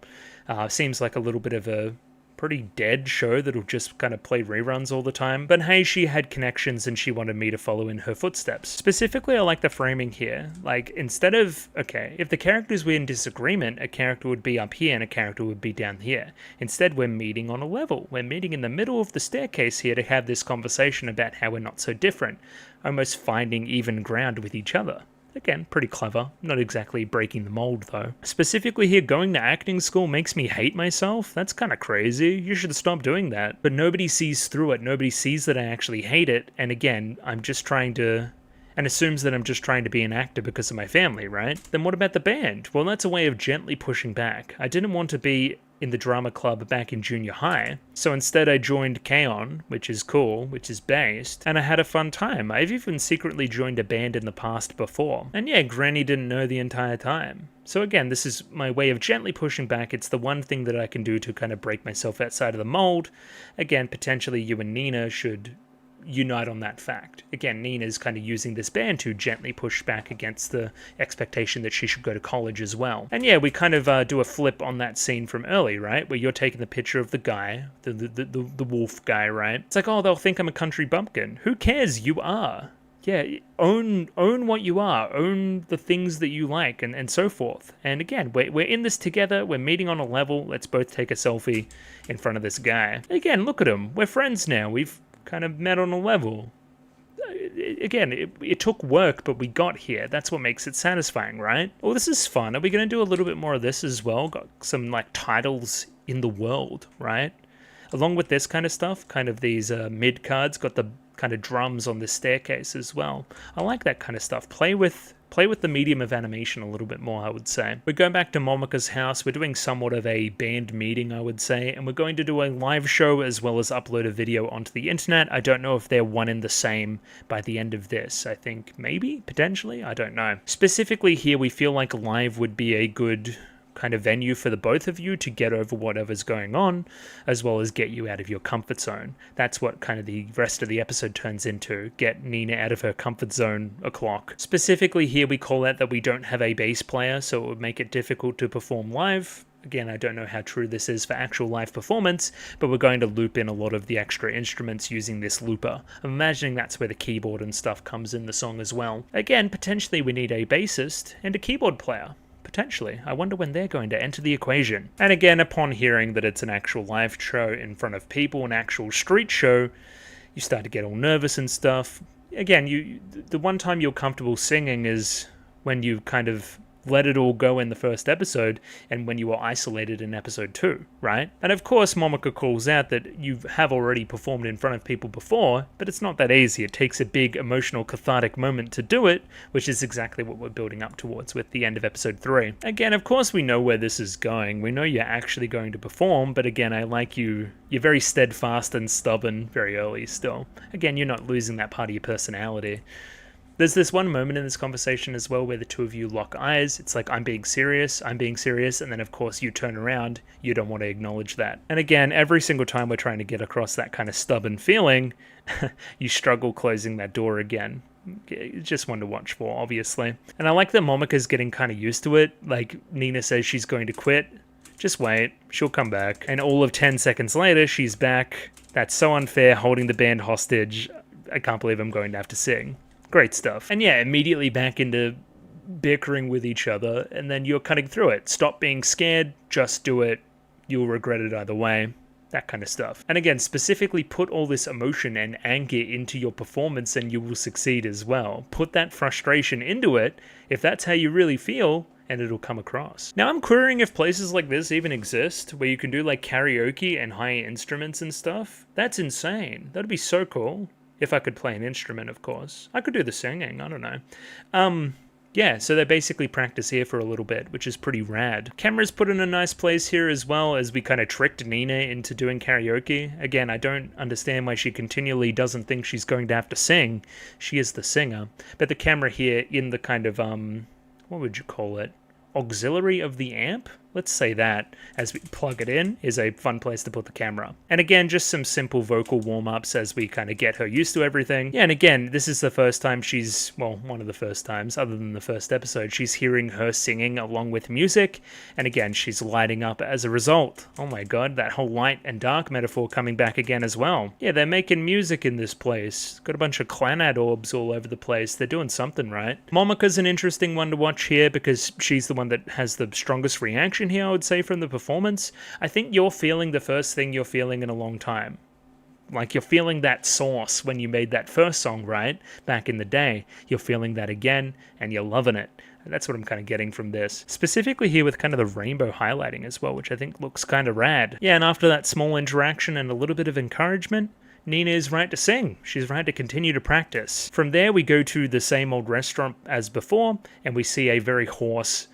Seems like a little bit of a pretty dead show that'll just kind of play reruns all the time. But hey, she had connections and she wanted me to follow in her footsteps. Specifically, I like the framing here. Like, instead of, if the characters were in disagreement, a character would be up here and a character would be down here. Instead, we're meeting on a level. We're meeting in the middle of the staircase here to have this conversation about how we're not so different, almost finding even ground with each other. Again, pretty clever. Not exactly breaking the mold, though. Specifically here, going to acting school makes me hate myself? That's kind of crazy. You should stop doing that. But nobody sees through it. Nobody sees that I actually hate it. And again, I'm just trying to... and assumes that I'm just trying to be an actor because of my family, right? Then what about the band? Well, that's a way of gently pushing back. I didn't want to be in the drama club back in junior high, so instead I joined K-On!, which is cool, which is based, and I had a fun time. I've even secretly joined a band in the past before. And yeah, Granny didn't know the entire time. So again, this is my way of gently pushing back. It's the one thing that I can do to kind of break myself outside of the mold. Again, potentially you and Nina should unite on that fact. Again, Nina's kind of using this band to gently push back against the expectation that she should go to college as well. And yeah, we kind of do a flip on that scene from early, right? Where you're taking the picture of the guy, the wolf guy, right? It's like, oh, they'll think I'm a country bumpkin. Who cares? You are. Yeah, own what you are, own the things that you like, and so forth. And again, we're in this together, we're meeting on a level, let's both take a selfie in front of this guy. Again, look at him, we're friends now, we've kind of met on a level. Again, it took work, but we got here. That's what makes it satisfying, right? Oh, this is fun. Are we going to do a little bit more of this as well? Got some, like, titles in the world, right? Along with this kind of stuff, kind of these mid cards, got the kind of drums on the staircase as well. I like that kind of stuff. Play with the medium of animation a little bit more, I would say. We're going back to Momika's house. We're doing somewhat of a band meeting, I would say, and we're going to do a live show as well as upload a video onto the internet. I don't know if they're one and the same by the end of this. I think maybe, potentially, I don't know. Specifically here, we feel like live would be a good kind of venue for the both of you to get over whatever's going on, as well as get you out of your comfort zone. That's what kind of the rest of the episode turns into. Get Nina out of her comfort zone o'clock. Specifically here, we call out that we don't have a bass player, so it would make it difficult to perform live. Again, I don't know how true this is for actual live performance, but we're going to loop in a lot of the extra instruments using this looper. I'm imagining that's where the keyboard and stuff comes in the song as well. Again, potentially we need a bassist and a keyboard player. Potentially. I wonder when they're going to enter the equation. And again, upon hearing that it's an actual live show in front of people, an actual street show, you start to get all nervous and stuff. Again, the one time you're comfortable singing is when you kind of let it all go in the first episode and when you were isolated in episode 2, right? And of course, Momika calls out that you have already performed in front of people before, but it's not that easy. It takes a big emotional cathartic moment to do it, which is exactly what we're building up towards with the end of episode 3. Again, of course, we know where this is going. We know you're actually going to perform, but again, I like you. You're very steadfast and stubborn very early still. Again, you're not losing that part of your personality. There's this one moment in this conversation as well where the two of you lock eyes. It's like, I'm being serious, and then of course you turn around, you don't want to acknowledge that. And again, every single time we're trying to get across that kind of stubborn feeling, you struggle closing that door again. It's just one to watch for, obviously. And I like that Momika's getting kind of used to it. Like, Nina says she's going to quit. Just wait, she'll come back. And all of 10 seconds later, she's back. That's so unfair, holding the band hostage. I can't believe I'm going to have to sing. Great stuff. And yeah, immediately back into bickering with each other, and then you're cutting through it. Stop being scared, just do it. You'll regret it either way. That kind of stuff. And again, specifically put all this emotion and anger into your performance and you will succeed as well. Put that frustration into it if that's how you really feel, and it'll come across. Now I'm querying if places like this even exist, where you can do like karaoke and high instruments and stuff. That's insane. That'd be so cool. If I could play an instrument, of course. I could do the singing, I don't know. Yeah, so they basically practice here for a little bit, which is pretty rad. Camera's put in a nice place here as well, as we kind of tricked Nina into doing karaoke. Again, I don't understand why she continually doesn't think she's going to have to sing. She is the singer. But the camera here in the kind of, what would you call it? Auxiliary of the amp? Let's say that, as we plug it in, is a fun place to put the camera. And again, just some simple vocal warm-ups as we kind of get her used to everything. Yeah, and again, this is the first time she's, well, one of the first times, other than the first episode, she's hearing her singing along with music. And again, she's lighting up as a result. Oh my god, that whole light and dark metaphor coming back again as well. Yeah, they're making music in this place. Got a bunch of Clanad orbs all over the place. They're doing something right. Momika's an interesting one to watch here because she's the one that has the strongest reaction here, I would say, from the performance. I think you're feeling the first thing you're feeling in a long time. Like, you're feeling that sauce when you made that first song, right? Back in the day. You're feeling that again, and you're loving it. And that's what I'm kind of getting from this. Specifically here with kind of the rainbow highlighting as well, which I think looks kind of rad. Yeah, and after that small interaction and a little bit of encouragement, Nina is right to sing. She's right to continue to practice. From there, we go to the same old restaurant as before, and we see a very hoarse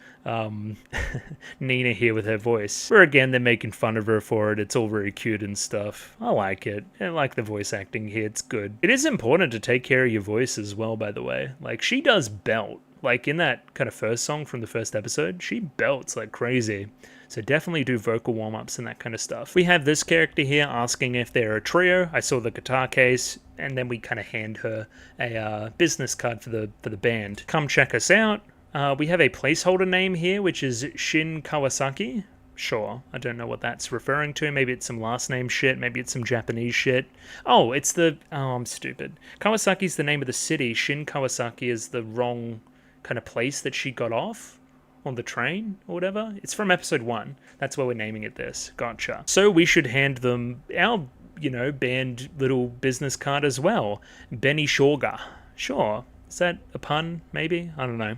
Nina here with her voice, where again they're making fun of her for it. It's all very cute and stuff. I like it. I like the voice acting here. It's good. It is important to take care of your voice as well, by the way. Like, she does belt. Like, in that kind of first song from the first episode, she belts like crazy. So definitely do vocal warm-ups and that kind of stuff. We have this character here asking if they're a trio. I saw the guitar case, and then we kind of hand her a business card for the band. Come check us out. We have a placeholder name here, which is Shin Kawasaki. Sure, I don't know what that's referring to. Maybe it's some last name shit. Maybe it's some Japanese shit. Oh, it's the... Oh, I'm stupid. Kawasaki's the name of the city. Shin Kawasaki is the wrong kind of place that she got off on the train or whatever. It's from episode 1. That's why we're naming it this. Gotcha. So we should hand them our, band little business card as well. Benny Shoga. Sure. Is that a pun, maybe? I don't know.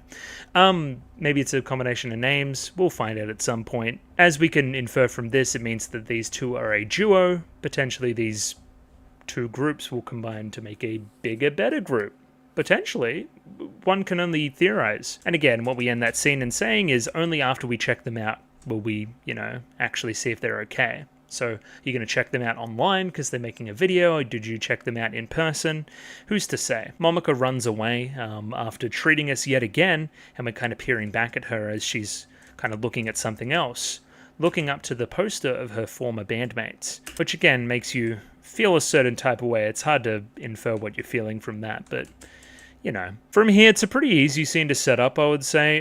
Maybe it's a combination of names. We'll find out at some point. As we can infer from this, it means that these two are a duo. Potentially these two groups will combine to make a bigger, better group. Potentially. One can only theorize. And again, what we end that scene in saying is only after we check them out will we, actually see if they're okay. So you're going to check them out online because they're making a video, or did you check them out in person? Who's to say? Momika runs away after treating us yet again, and we're kind of peering back at her as she's kind of looking at something else, looking up to the poster of her former bandmates, which again makes you feel a certain type of way. It's hard to infer what you're feeling from that, but... From here, it's a pretty easy scene to set up, I would say.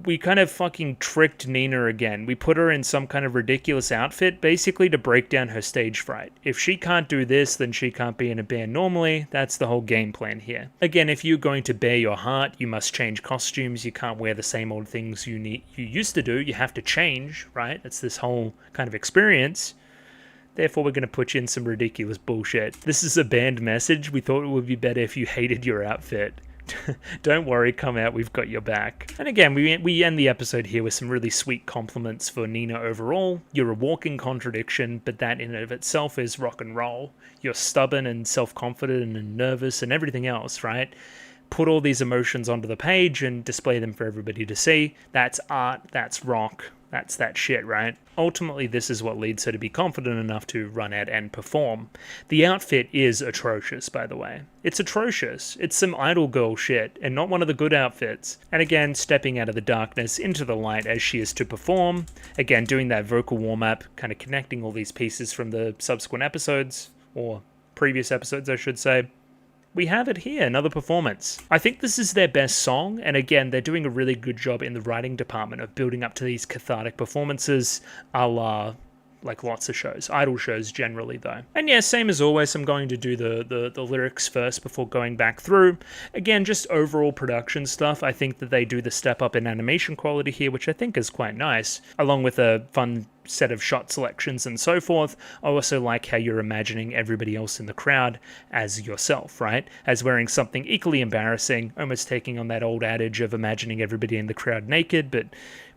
We kind of fucking tricked Nina again. We put her in some kind of ridiculous outfit, basically to break down her stage fright. If she can't do this, then she can't be in a band normally. That's the whole game plan here. Again, if you're going to bare your heart, you must change costumes. You can't wear the same old things you used to do. You have to change, right? It's this whole kind of experience. Therefore, we're going to put you in some ridiculous bullshit. This is a band message. We thought it would be better if you hated your outfit. Don't worry, come out, we've got your back. And again, we end the episode here with some really sweet compliments for Nina overall. You're a walking contradiction, but that in and of itself is rock and roll. You're stubborn and self-confident and nervous and everything else, right? Put all these emotions onto the page and display them for everybody to see. That's art, that's rock. That's that shit, right? Ultimately, this is what leads her to be confident enough to run out and perform. The outfit is atrocious, by the way. It's atrocious. It's some idol girl shit, and not one of the good outfits. And again, stepping out of the darkness into the light as she is to perform. Again, doing that vocal warm-up, kind of connecting all these pieces from the subsequent episodes, or previous episodes, I should say. We have it here, another performance. I think this is their best song, and again, they're doing a really good job in the writing department of building up to these cathartic performances, a la like lots of shows. Idol shows generally, though. And yeah, same as always, I'm going to do the lyrics first before going back through. Again, just overall production stuff. I think that they do the step up in animation quality here, which I think is quite nice, along with a fun set of shot selections and so forth. I also like how you're imagining everybody else in the crowd as yourself, right? As wearing something equally embarrassing, almost taking on that old adage of imagining everybody in the crowd naked, but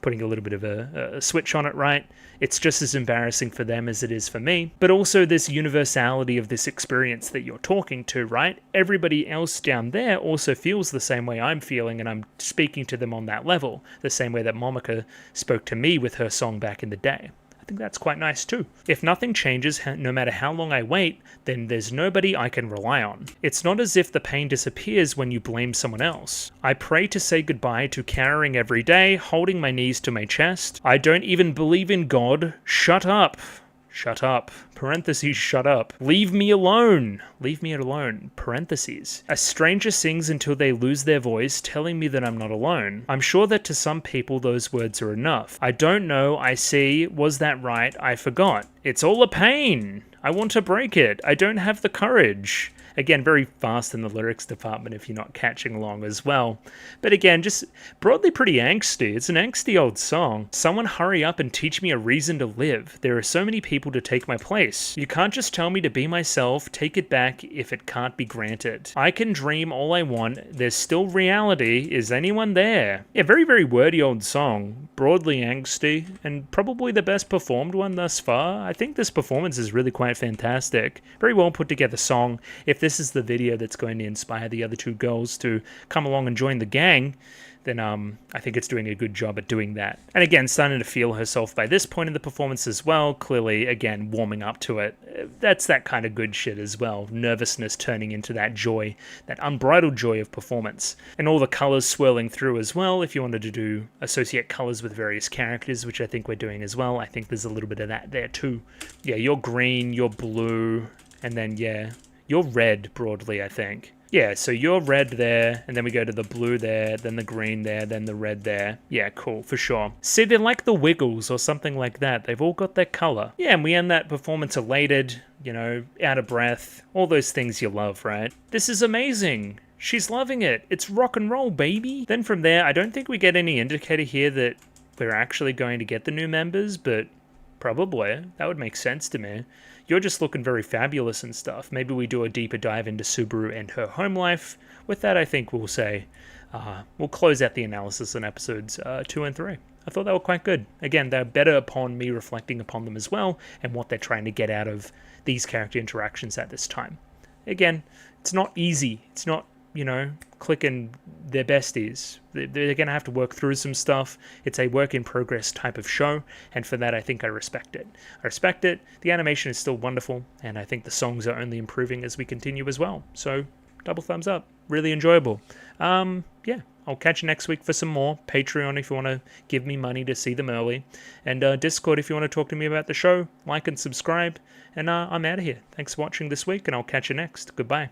putting a little bit of a switch on it, right? It's just as embarrassing for them as it is for me, but also this universality of this experience that you're talking to, right? Everybody else down there also feels the same way I'm feeling, and I'm speaking to them on that level, the same way that Momika spoke to me with her song back in the day. I think that's quite nice too. If nothing changes, no matter how long I wait, then there's nobody I can rely on. It's not as if the pain disappears when you blame someone else. I pray to say goodbye to cowering every day, holding my knees to my chest. I don't even believe in God. Shut up. Shut up. Parentheses, shut up. Leave me alone. Leave me alone. Parentheses. A stranger sings until they lose their voice, telling me that I'm not alone. I'm sure that to some people those words are enough. I don't know, I see, was that right? I forgot. It's all a pain. I want to break it. I don't have the courage. Again, very fast in the lyrics department if you're not catching along as well. But again, just broadly pretty angsty. It's an angsty old song. Someone hurry up and teach me a reason to live. There are so many people to take my place. You can't just tell me to be myself, take it back if it can't be granted. I can dream all I want. There's still reality. Is anyone there? Yeah, very, very wordy old song. Broadly angsty, and probably the best performed one thus far. I think this performance is really quite fantastic. Very well put together song. If this is the video that's going to inspire the other two girls to come along and join the gang, then I think it's doing a good job at doing that. And again, starting to feel herself by this point in the performance as well, clearly, again, warming up to it. That's that kind of good shit as well. Nervousness turning into that joy, that unbridled joy of performance. And all the colours swirling through as well, if you wanted to do associate colours with various characters, which I think we're doing as well. I think there's a little bit of that there too. Yeah, you're green, you're blue, and then, yeah, you're red, broadly, I think. Yeah, so you're red there, and then we go to the blue there, then the green there, then the red there. Yeah, cool, for sure. See, they're like the Wiggles or something like that. They've all got their colour. Yeah, and we end that performance elated, you know, out of breath, all those things you love, right? This is amazing. She's loving it. It's rock and roll, baby. Then from there, I don't think we get any indicator here that we're actually going to get the new members, but probably. That would make sense to me. You're just looking very fabulous and stuff. Maybe we do a deeper dive into Subaru and her home life. With that, I think we'll say, we'll close out the analysis in episodes 2 and 3. I thought they were quite good. Again, they're better upon me reflecting upon them as well, and what they're trying to get out of these character interactions at this time. Again, it's not easy. It's not, you know, clicking their besties. They're going to have to work through some stuff. It's a work in progress type of show, and for that I think I respect it. I respect it. The animation is still wonderful, and I think the songs are only improving as we continue as well. So, double thumbs up. Really enjoyable. Yeah, I'll catch you next week for some more. Patreon if you want to give me money to see them early. And Discord if you want to talk to me about the show. Like and subscribe. And I'm out of here. Thanks for watching this week, and I'll catch you next. Goodbye.